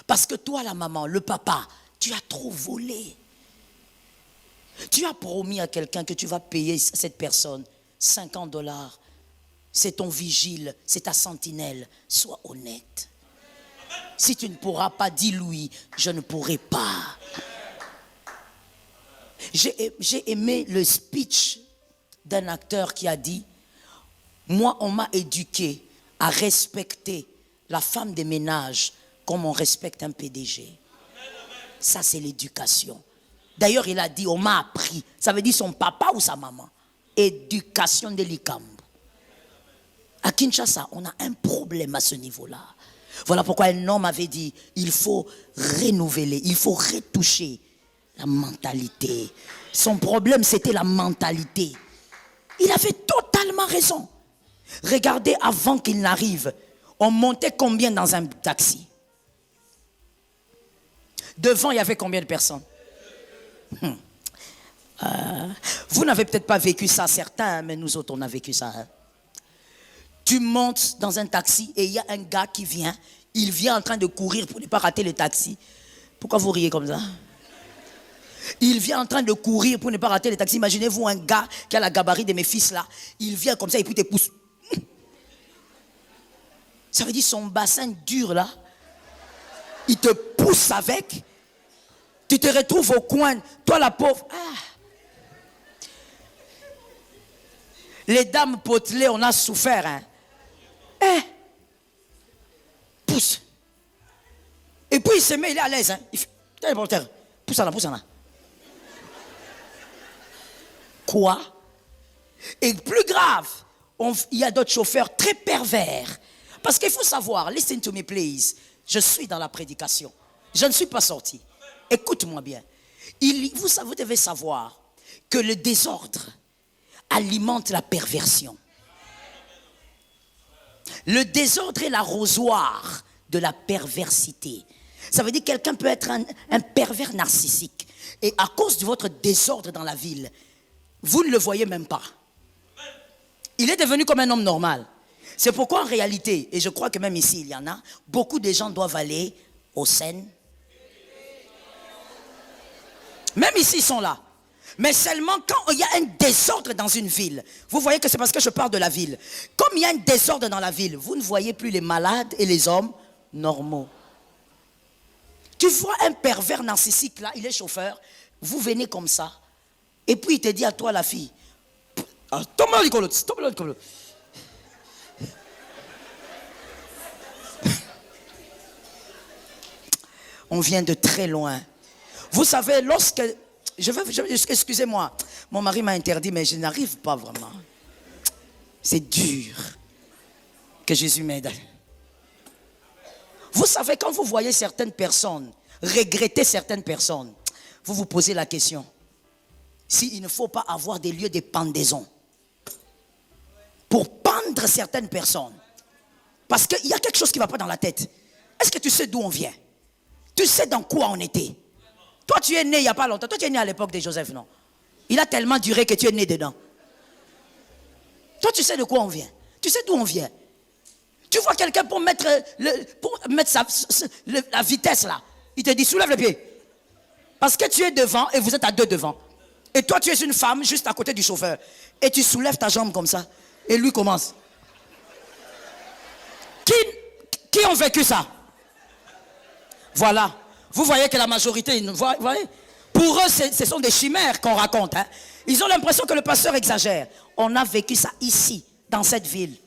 [SPEAKER 1] Parce que toi, la maman, le papa, tu as trop volé. Tu as promis à quelqu'un que tu vas payer cette personne 50 $. C'est ton vigile, c'est ta sentinelle. Sois honnête. Si tu ne pourras pas, dis Louis, je ne pourrai pas. J'ai aimé le speech d'un acteur qui a dit, moi, on m'a éduqué à respecter la femme des ménages comme on respecte un PDG. Ça, c'est l'éducation. D'ailleurs, il a dit, on m'a appris. Ça veut dire son papa ou sa maman. Éducation de l'Ikambo. À Kinshasa, on a un problème à ce niveau-là. Voilà pourquoi un homme avait dit, il faut renouveler, il faut retoucher la mentalité. Son problème, c'était la mentalité. Il avait totalement raison. Regardez, avant qu'il n'arrive, on montait combien dans un taxi? Devant, il y avait combien de personnes? Vous n'avez peut-être pas vécu ça, certains, mais nous autres, on a vécu ça. Hein? Tu montes dans un taxi et il y a un gars qui vient. Il vient en train de courir pour ne pas rater le taxi. Pourquoi vous riez comme ça? Il vient en train de courir pour ne pas rater le taxi. Imaginez-vous un gars qui a la gabarit de mes fils là. Il vient comme ça et puis te pousse. Ça veut dire son bassin dur là. Il te pousse avec. Tu te retrouves au coin. Toi la pauvre. Ah. Les dames potelées, on a souffert. Hein. Pousse. Et puis il se met, il est à l'aise. Hein. Il fait, pousse en là, pousse en là. Quoi? Et plus grave, il y a d'autres chauffeurs très pervers. Parce qu'il faut savoir, listen to me please, je suis dans la prédication. Je ne suis pas sorti. Écoute-moi bien. Vous devez savoir que le désordre alimente la perversion. Le désordre est l'arrosoir de la perversité. Ça veut dire que quelqu'un peut être un pervers narcissique. Et à cause de votre désordre dans la ville, vous ne le voyez même pas. Il est devenu comme un homme normal. C'est pourquoi en réalité, et je crois que même ici il y en a, beaucoup de gens doivent aller aux scènes. Même ici ils sont là. Mais seulement quand il y a un désordre dans une ville, vous voyez que c'est parce que je parle de la ville. Comme il y a un désordre dans la ville, vous ne voyez plus les malades et les hommes normaux. Tu vois un pervers narcissique là, il est chauffeur, vous venez comme ça, et puis il te dit à toi la fille, tombe là, Nicolas, tombe là, Nicolas. On vient de très loin. Vous savez, lorsque... excusez-moi, mon mari m'a interdit, mais je n'arrive pas vraiment. C'est dur. Que Jésus m'aide. Vous savez, quand vous voyez certaines personnes, regretter certaines personnes, vous vous posez la question, s'il ne faut pas avoir des lieux de pendaison pour pendre certaines personnes. Parce qu'il y a quelque chose qui ne va pas dans la tête. Est-ce que tu sais d'où on vient? Tu sais dans quoi on était? Toi, tu es né il n'y a pas longtemps. Toi, tu es né à l'époque de Joseph, non? Il a tellement duré que tu es né dedans. Toi, tu sais de quoi on vient. Tu sais d'où on vient. Tu vois quelqu'un pour mettre la vitesse là. Il te dit, soulève le pied. Parce que tu es devant et vous êtes à deux devant. Et toi, tu es une femme juste à côté du chauffeur. Et tu soulèves ta jambe comme ça. Et lui commence. Qui ont vécu ça? Voilà. Vous voyez que la majorité, vous voyez, pour eux, ce sont des chimères qu'on raconte. Hein. Ils ont l'impression que le pasteur exagère. On a vécu ça ici, dans cette ville.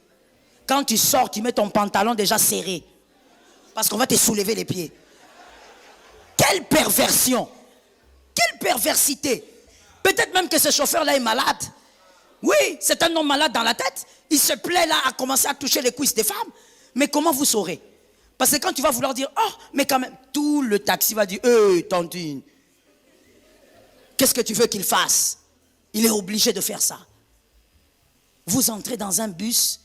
[SPEAKER 1] Quand tu sors, tu mets ton pantalon déjà serré. Parce qu'on va te soulever les pieds. Quelle perversion! Quelle perversité! Peut-être même que ce chauffeur-là est malade. Oui, c'est un homme malade dans la tête. Il se plaît là à commencer à toucher les cuisses des femmes. Mais comment vous saurez? Parce que quand tu vas vouloir dire, oh, mais quand même, tout le taxi va dire, tantine, qu'est-ce que tu veux qu'il fasse? Il est obligé de faire ça. Vous entrez dans un bus,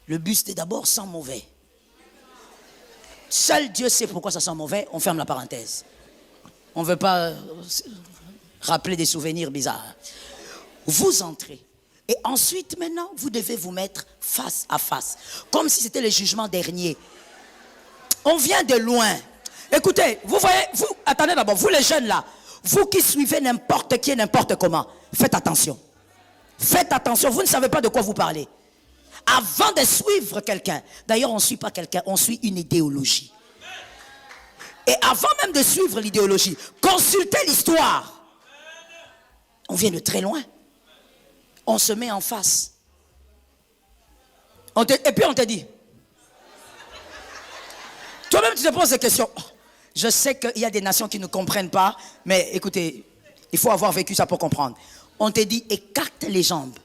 [SPEAKER 1] le bus est d'abord sans mauvais. Seul Dieu sait pourquoi ça sent mauvais, on ferme la parenthèse. On ne veut pas rappeler des souvenirs bizarres. Vous entrez. Et ensuite, maintenant, vous devez vous mettre face à face. Comme si c'était le jugement dernier. On vient de loin. Écoutez, vous voyez, attendez d'abord, vous les jeunes là, vous qui suivez n'importe qui et n'importe comment, faites attention. Faites attention, vous ne savez pas de quoi vous parlez. avant de suivre quelqu'un. D'ailleurs, on ne suit pas quelqu'un, on suit une idéologie. Et avant même de suivre l'idéologie, consultez l'histoire. On vient de très loin. On se met en face. Et puis on te dit. Toi-même, tu te poses des questions. Je sais qu'il y a des nations qui ne comprennent pas, mais écoutez, il faut avoir vécu ça pour comprendre. On te dit, écarte les jambes.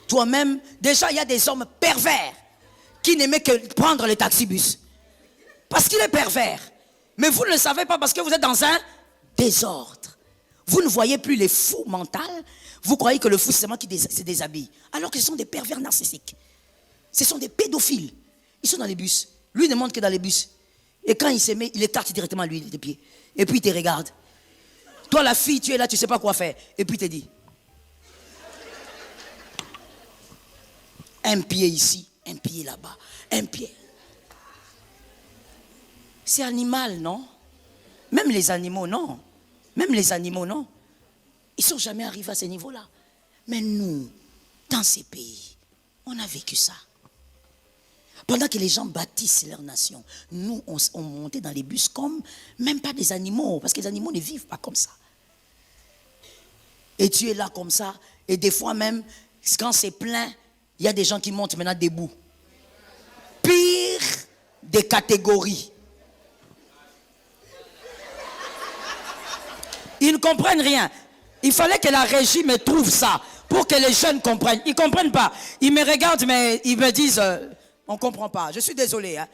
[SPEAKER 1] Toi-même, déjà, il y a des hommes pervers qui n'aimaient que prendre le taxibus. Parce qu'il est pervers. Mais vous ne le savez pas parce que vous êtes dans un désordre. Vous ne voyez plus les fous mentaux. Vous croyez que le fou, c'est seulement qui se déshabille. Alors que ce sont des pervers narcissiques. Ce sont des pédophiles. Ils sont dans les bus. Lui ne monte que dans les bus. Et quand il se met, il écarte directement lui des pieds. Et puis il te regarde. Toi, la fille, tu es là, tu ne sais pas quoi faire. Et puis il te dit. Un pied ici, un pied là-bas, un pied. C'est animal, non? Même les animaux, non. Même les animaux, non. Ils ne sont jamais arrivés à ce niveau-là. Mais nous, dans ces pays, on a vécu ça. Pendant que les gens bâtissent leur nation, nous, on montait dans les bus comme, même pas des animaux, parce que les animaux ne vivent pas comme ça. Et tu es là comme ça, et des fois même, quand c'est plein, il y a des gens qui montent maintenant debout. Pire des catégories. Ils ne comprennent rien. Il fallait que la régie me trouve ça pour que les jeunes comprennent. Ils ne comprennent pas. Ils me regardent, mais ils me disent, on ne comprend pas. Je suis désolé. Hein.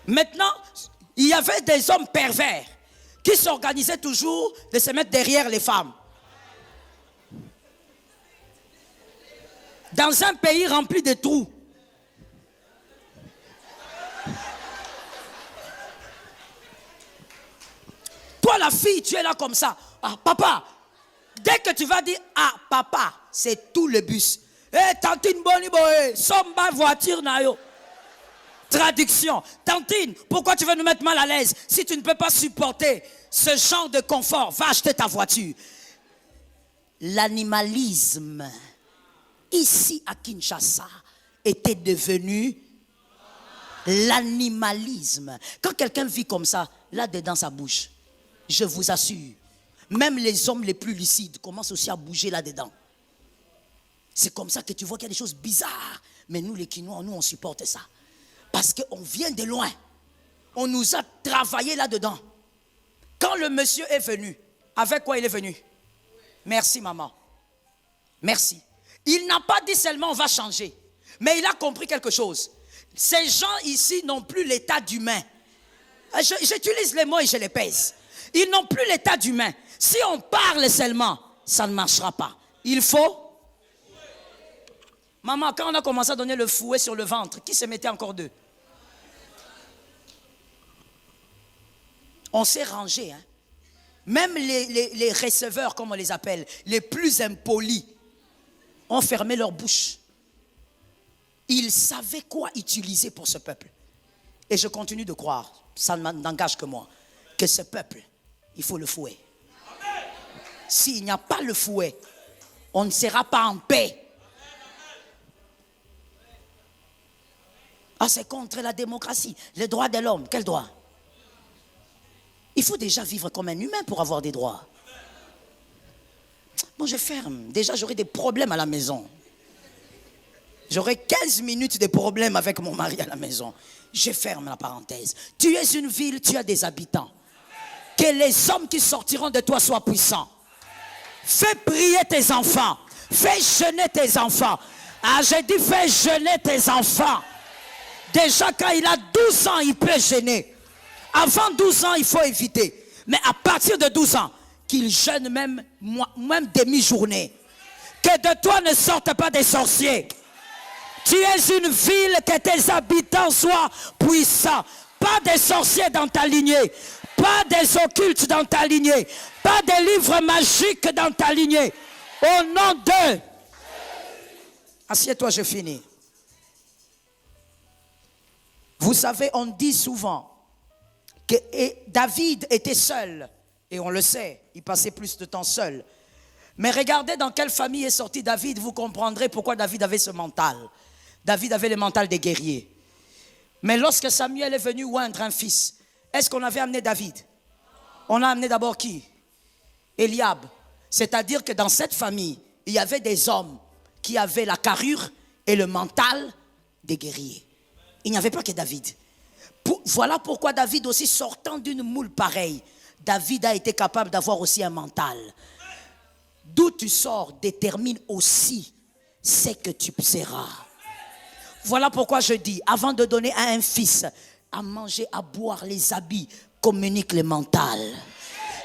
[SPEAKER 1] Maintenant, il y avait des hommes pervers qui s'organisaient toujours de se mettre derrière les femmes. Dans un pays rempli de trous. Toi, la fille, tu es là comme ça. Ah, papa. Dès que tu vas dire, ah, papa, c'est tout le bus. Eh, tantine, boni boy, somba voiture, nayo. Traduction. Tantine, pourquoi tu veux nous mettre mal à l'aise si tu ne peux pas supporter ce genre de confort? Va acheter ta voiture. L'animalisme, ici à Kinshasa, était devenu l'animalisme. Quand quelqu'un vit comme ça, là-dedans ça bouge. Je vous assure. Même les hommes les plus lucides commencent aussi à bouger là-dedans. C'est comme ça que tu vois qu'il y a des choses bizarres. Mais nous, les Quinois, nous, on supporte ça. Parce qu'on vient de loin. On nous a travaillé là-dedans. Quand le monsieur est venu, avec quoi il est venu? Merci, maman. Merci. Il n'a pas dit seulement on va changer. Mais il a compris quelque chose. Ces gens ici n'ont plus l'état d'humain. J'utilise les mots et je les pèse. Ils n'ont plus l'état d'humain. Si on parle seulement, ça ne marchera pas. Il faut... Maman, quand on a commencé à donner le fouet sur le ventre, qui se mettait encore deux? On s'est rangé. Hein? Même les receveurs, comme on les appelle, les plus impolis, ont fermé leur bouche. Ils savaient quoi utiliser pour ce peuple. Et je continue de croire, ça n'engage que moi, que ce peuple, il faut le fouet. S'il n'y a pas le fouet, on ne sera pas en paix. Ah, c'est contre la démocratie, les droits de l'homme. Quel droit? Il faut déjà vivre comme un humain pour avoir des droits. Bon, je ferme. Déjà, j'aurai des problèmes à la maison. J'aurai 15 minutes de problèmes avec mon mari à la maison. Je ferme la parenthèse. Tu es une ville, tu as des habitants. Que les hommes qui sortiront de toi soient puissants. Fais prier tes enfants. Fais jeûner tes enfants. Ah, j'ai dit fais jeûner tes enfants. Déjà, quand il a 12 ans, il peut jeûner. Avant 12 ans, il faut éviter. Mais à partir de 12 ans, qu'il jeûne même demi-journée. Que de toi ne sortent pas des sorciers. Tu es une ville, que tes habitants soient puissants. Pas des sorciers dans ta lignée. Pas des occultes dans ta lignée. Pas des livres magiques dans ta lignée. Au nom de... Assieds-toi, je finis. Vous savez, on dit souvent que David était seul. Et on le sait, il passait plus de temps seul. Mais regardez dans quelle famille est sorti David, vous comprendrez pourquoi David avait ce mental. David avait le mental des guerriers. Mais lorsque Samuel est venu oindre un fils, est-ce qu'on avait amené David? On a amené d'abord qui? Eliab. C'est-à-dire que dans cette famille, il y avait des hommes qui avaient la carrure et le mental des guerriers. Il n'y avait pas que David. Voilà pourquoi David aussi, sortant d'une moule pareille, David a été capable d'avoir aussi un mental. D'où tu sors détermine aussi ce que tu seras. Voilà pourquoi je dis, avant de donner à un fils à manger, à boire, les habits, communique le mental.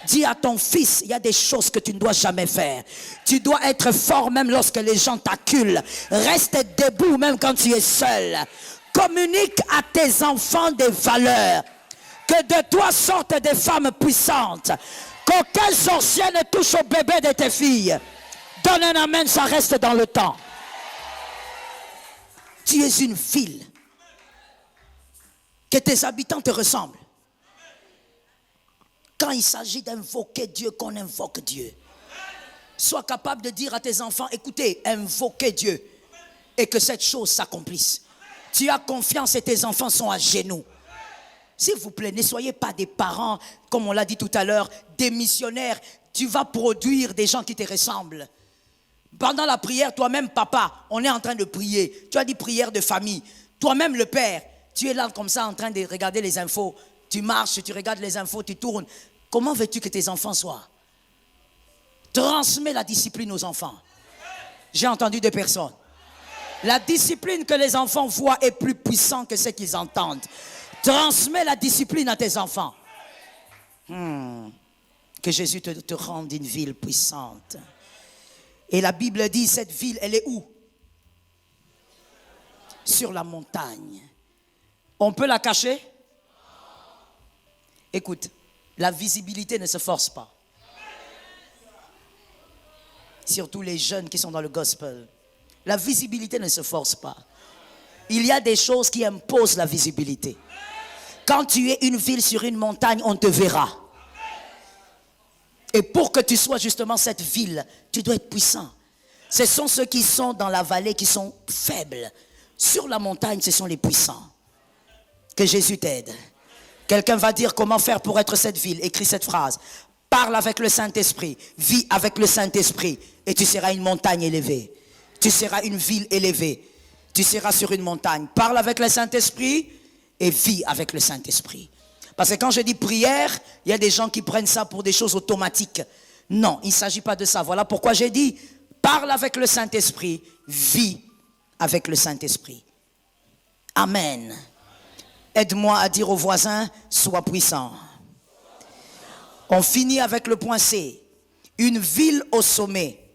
[SPEAKER 1] Dis à ton fils, il y a des choses que tu ne dois jamais faire. Tu dois être fort même lorsque les gens t'acculent. Reste debout même quand tu es seul. Communique à tes enfants des valeurs. Que de toi sortent des femmes puissantes. Qu'aucun sorcier ne touche au bébé de tes filles. Donne un amen, ça reste dans le temps. Tu es une ville. Que tes habitants te ressemblent. Quand il s'agit d'invoquer Dieu, qu'on invoque Dieu. Sois capable de dire à tes enfants, écoutez, invoquez Dieu. Et que cette chose s'accomplisse. Tu as confiance et tes enfants sont à genoux. S'il vous plaît, ne soyez pas des parents, comme on l'a dit tout à l'heure, des missionnaires. Tu vas produire des gens qui te ressemblent. Pendant la prière, toi-même, papa, on est en train de prier. Tu as dit prière de famille. Toi-même, le père, tu es là comme ça en train de regarder les infos. Tu marches, tu regardes les infos, tu tournes. Comment veux-tu que tes enfants soient? Transmets la discipline aux enfants. J'ai entendu des personnes. La discipline que les enfants voient est plus puissante que ce qu'ils entendent. Transmets la discipline à tes enfants. Que Jésus te rende une ville puissante. Et la Bible dit, cette ville, elle est où? Sur la montagne. On peut la cacher? Écoute, la visibilité ne se force pas. Surtout les jeunes qui sont dans le gospel. La visibilité ne se force pas. Il y a des choses qui imposent la visibilité. Quand tu es une ville sur une montagne, on te verra. Et pour que tu sois justement cette ville, tu dois être puissant. Ce sont ceux qui sont dans la vallée qui sont faibles. Sur la montagne, ce sont les puissants. Que Jésus t'aide. Quelqu'un va dire comment faire pour être cette ville. Écris cette phrase. Parle avec le Saint-Esprit. Vis avec le Saint-Esprit. Et tu seras une montagne élevée. Tu seras une ville élevée. Tu seras sur une montagne. Parle avec le Saint-Esprit et vis avec le Saint-Esprit. Parce que quand je dis prière, il y a des gens qui prennent ça pour des choses automatiques. Non, il ne s'agit pas de ça. Voilà pourquoi j'ai dit, parle avec le Saint-Esprit, vis avec le Saint-Esprit. Amen. Aide-moi à dire aux voisins, sois puissant. On finit avec le point C. Une ville au sommet.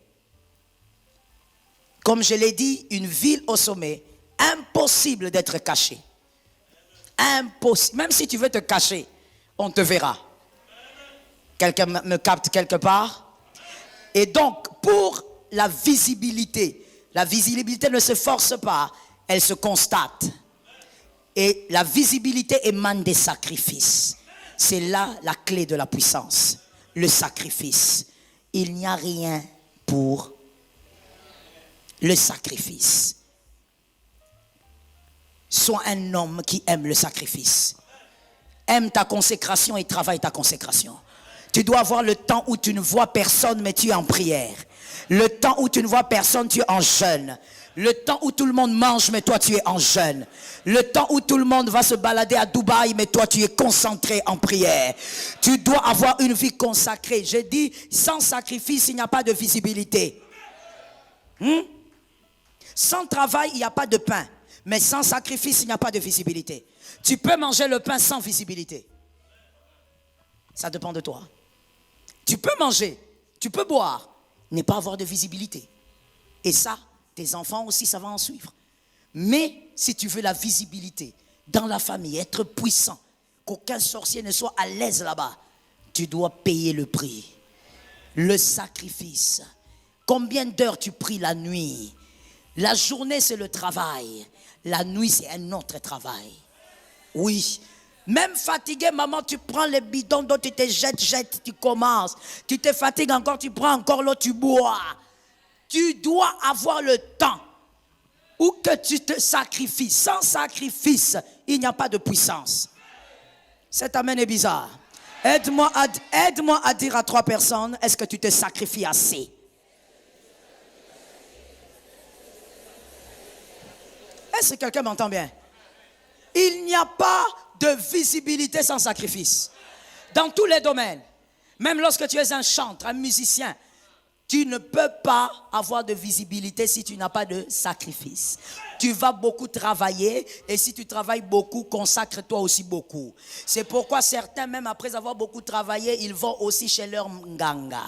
[SPEAKER 1] Comme je l'ai dit, une ville au sommet, impossible d'être caché. Impossible. Même si tu veux te cacher, on te verra. Quelqu'un me capte quelque part? Et donc, pour la visibilité ne se force pas, elle se constate. Et la visibilité émane des sacrifices. C'est là la clé de la puissance. Le sacrifice. Il n'y a rien pour le sacrifice. Sois un homme qui aime le sacrifice. Aime ta consécration et travaille ta consécration. Tu dois avoir le temps où tu ne vois personne, mais tu es en prière. Le temps où tu ne vois personne, tu es en jeûne. Le temps où tout le monde mange, mais toi tu es en jeûne. Le temps où tout le monde va se balader à Dubaï, mais toi tu es concentré en prière. Tu dois avoir une vie consacrée. J'ai dit, sans sacrifice, il n'y a pas de visibilité. Sans travail, il n'y a pas de pain. Mais sans sacrifice, il n'y a pas de visibilité. Tu peux manger le pain sans visibilité. Ça dépend de toi. Tu peux manger, tu peux boire, ne pas avoir de visibilité. Et ça, tes enfants aussi, ça va en suivre. Mais si tu veux la visibilité dans la famille, être puissant, qu'aucun sorcier ne soit à l'aise là-bas, tu dois payer le prix. Le sacrifice. Combien d'heures tu pries la nuit? La journée, c'est le travail. La nuit, c'est un autre travail. Oui, Même fatigué, maman, tu prends les bidons dont tu te jettes, tu commences. Tu te fatigues encore, tu prends encore l'eau, tu bois. Tu dois avoir le temps où que tu te sacrifies. Sans sacrifice, il n'y a pas de puissance. Cet amen est bizarre. Aide-moi à dire à 3 personnes, est-ce que tu te sacrifies assez? Est-ce que quelqu'un m'entend bien? Il n'y a pas de visibilité sans sacrifice. Dans tous les domaines. Même lorsque tu es un chanteur, un musicien, tu ne peux pas avoir de visibilité si tu n'as pas de sacrifice. Tu vas beaucoup travailler et si tu travailles beaucoup, consacre-toi aussi beaucoup. C'est pourquoi certains, même après avoir beaucoup travaillé, ils vont aussi chez leur nganga.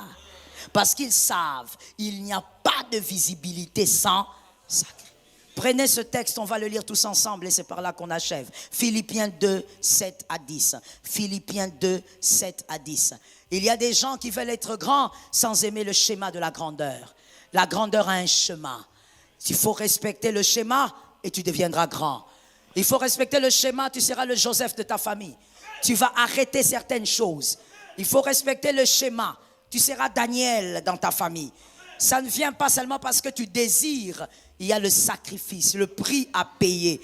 [SPEAKER 1] Parce qu'ils savent, il n'y a pas de visibilité sans sacrifice. Prenez ce texte, on va le lire tous ensemble et c'est par là qu'on achève. Philippiens 2, 7 à 10. Philippiens 2, 7 à 10. Il y a des gens qui veulent être grands sans aimer le schéma de la grandeur. La grandeur a un chemin. Il faut respecter le schéma et tu deviendras grand. Il faut respecter le schéma, tu seras le Joseph de ta famille. Tu vas arrêter certaines choses. Il faut respecter le schéma. Tu seras Daniel dans ta famille. Ça ne vient pas seulement parce que tu désires. Il y a le sacrifice, le prix à payer.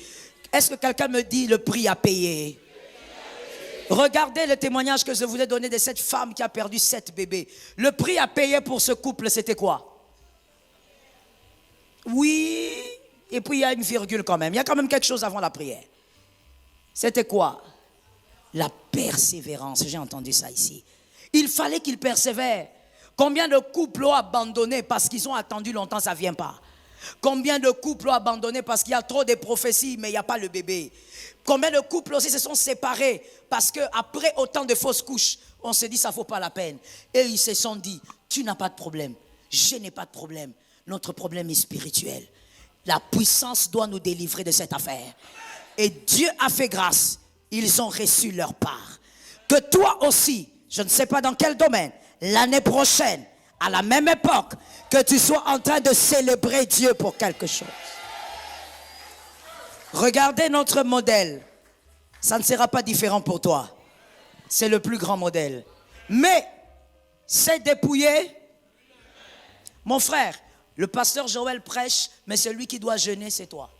[SPEAKER 1] Est-ce que quelqu'un me dit le prix à payer? Regardez le témoignage que je vous ai donné de cette femme qui a perdu 7 bébés. Le prix à payer pour ce couple, c'était quoi? Oui, et puis il y a une virgule quand même. Il y a quand même quelque chose avant la prière. C'était quoi? La persévérance. J'ai entendu ça ici. Il fallait qu'il persévère. Combien de couples ont abandonné parce qu'ils ont attendu longtemps, ça ne vient pas? Combien de couples ont abandonné parce qu'il y a trop de prophéties, mais il n'y a pas le bébé? Combien de couples aussi se sont séparés parce qu'après autant de fausses couches, on se dit ça ne vaut pas la peine. Et ils se sont dit, tu n'as pas de problème, je n'ai pas de problème. Notre problème est spirituel. La puissance doit nous délivrer de cette affaire. Et Dieu a fait grâce. Ils ont reçu leur part. Que toi aussi, je ne sais pas dans quel domaine, l'année prochaine, à la même époque, que tu sois en train de célébrer Dieu pour quelque chose. Regardez notre modèle. Ça ne sera pas différent pour toi. C'est le plus grand modèle. Mais, c'est dépouillé. Mon frère, le pasteur Joël prêche, mais celui qui doit jeûner, c'est toi.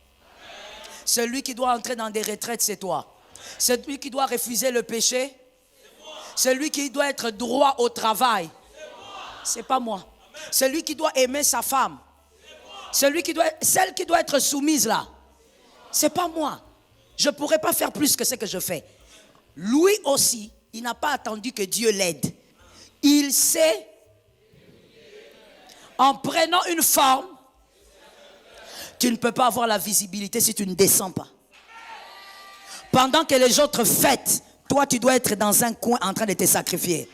[SPEAKER 1] Celui qui doit entrer dans des retraites, c'est toi. Celui qui doit refuser le péché, celui qui doit être droit au travail, c'est pas moi. Celui qui doit aimer sa femme, celle qui doit être soumise là, c'est pas moi. Je ne pourrais pas faire plus que ce que je fais. Lui aussi, il n'a pas attendu que Dieu l'aide. Il sait, en prenant une forme, tu ne peux pas avoir la visibilité si tu ne descends pas. Pendant que les autres fêtent, toi tu dois être dans un coin en train de te sacrifier.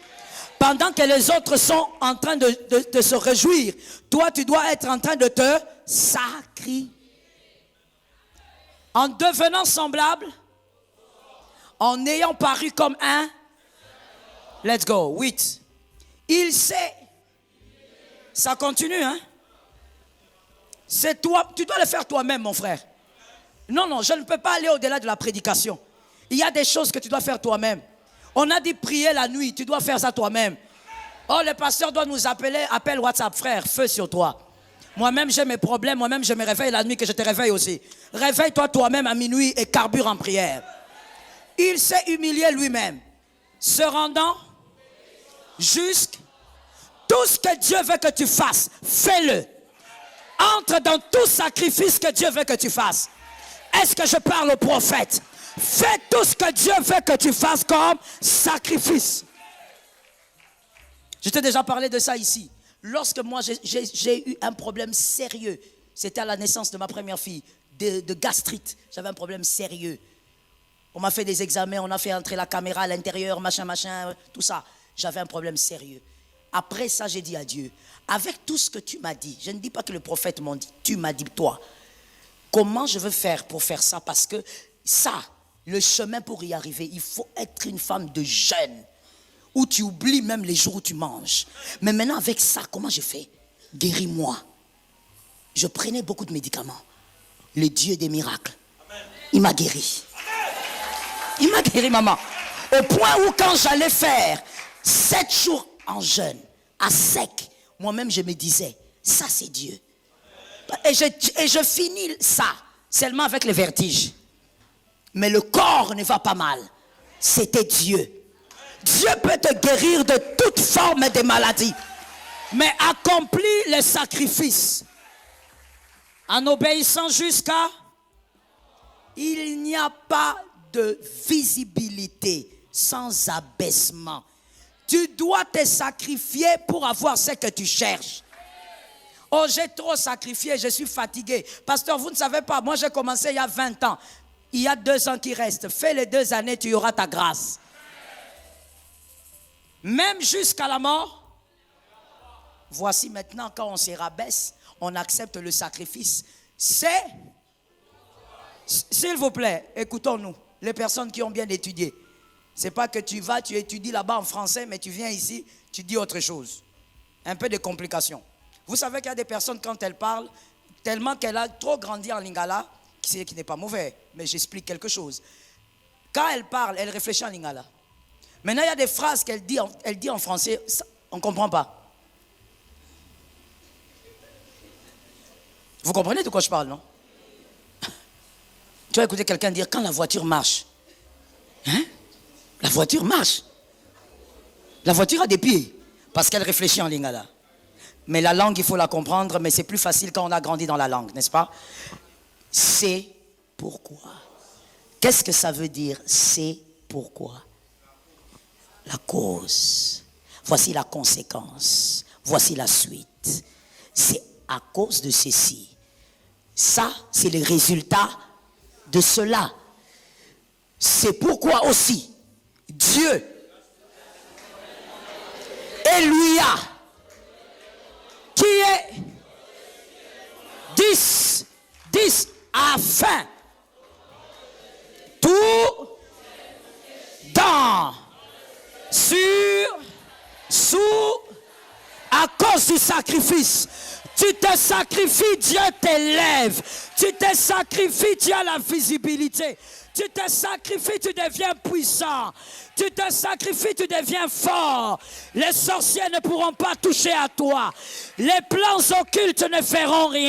[SPEAKER 1] Pendant que les autres sont en train de se réjouir, toi tu dois être en train de te sacrifier. En devenant semblable, en ayant paru comme un, let's go, 8. Il sait, ça continue, hein. C'est toi, tu dois le faire toi-même, mon frère. Non, je ne peux pas aller au-delà de la prédication. Il y a des choses que tu dois faire toi-même. On a dit prier la nuit, tu dois faire ça toi-même. Oh, le pasteur doit nous appeler, appelle WhatsApp, frère, feu sur toi. Moi-même, j'ai mes problèmes, moi-même, je me réveille la nuit, que je te réveille aussi. Réveille-toi toi-même à minuit et carbure en prière. Il s'est humilié lui-même, se rendant jusqu'à tout ce que Dieu veut que tu fasses, fais-le. Entre dans tout sacrifice que Dieu veut que tu fasses. Est-ce que je parle au prophète? Fais tout ce que Dieu veut que tu fasses comme sacrifice. Je t'ai déjà parlé de ça ici. Lorsque moi j'ai eu un problème sérieux, c'était à la naissance de ma première fille, de gastrite. J'avais un problème sérieux. On m'a fait des examens, on a fait entrer la caméra à l'intérieur, machin, tout ça. J'avais un problème sérieux. Après ça, j'ai dit à Dieu, avec tout ce que tu m'as dit, je ne dis pas que le prophète m'a dit, tu m'as dit toi, comment je veux faire pour faire ça? Parce que ça, le chemin pour y arriver, il faut être une femme de jeûne, où tu oublies même les jours où tu manges. Mais maintenant, avec ça, comment je fais? Guéris-moi. Je prenais beaucoup de médicaments. Le Dieu des miracles, il m'a guéri. Il m'a guéri, maman. Au point où quand j'allais faire 7 jours en jeûne, à sec, moi-même je me disais, ça c'est Dieu. Et je finis ça seulement avec le vertige. Mais le corps ne va pas mal. C'était Dieu. Dieu peut te guérir de toute forme de maladie. Mais accomplis le sacrifice. En obéissant jusqu'à... Il n'y a pas de visibilité sans abaissement. Tu dois te sacrifier pour avoir ce que tu cherches. Oh, j'ai trop sacrifié, je suis fatigué. Pasteur, vous ne savez pas, moi j'ai commencé il y a 20 ans. Il y a 2 ans qui restent. Fais les 2 années, tu auras ta grâce. Même jusqu'à la mort. Voici maintenant, quand on se rabaisse, on accepte le sacrifice. C'est, s'il vous plaît, écoutons-nous, les personnes qui ont bien étudié. C'est pas que tu vas, tu étudies là-bas en français, mais tu viens ici, tu dis autre chose. Un peu de complications. Vous savez qu'il y a des personnes, quand elles parlent, tellement qu'elle a trop grandi en lingala, qui n'est pas mauvais, mais j'explique quelque chose. Quand elle parle, elle réfléchit en lingala. Maintenant, il y a des phrases qu'elle dit en français, ça, on ne comprend pas. Vous comprenez de quoi je parle, non? Tu vas écouter quelqu'un dire, quand la voiture marche, hein? La voiture marche. La voiture a des pieds, parce qu'elle réfléchit en lingala. Mais la langue, il faut la comprendre, mais c'est plus facile quand on a grandi dans la langue, n'est-ce pas? C'est pourquoi. Qu'est-ce que ça veut dire? C'est pourquoi. La cause. Voici la conséquence. Voici la suite. C'est à cause de ceci. Ça, c'est le résultat de cela. C'est pourquoi aussi Dieu Elia qui est 10 afin tout dans sur sous à cause du sacrifice. Tu te sacrifies, Dieu t'élève. Tu te sacrifies, tu as la visibilité. Tu te sacrifies, tu deviens puissant. Tu te sacrifies, tu deviens fort. Les sorciers ne pourront pas toucher à toi. Les plans occultes ne feront rien.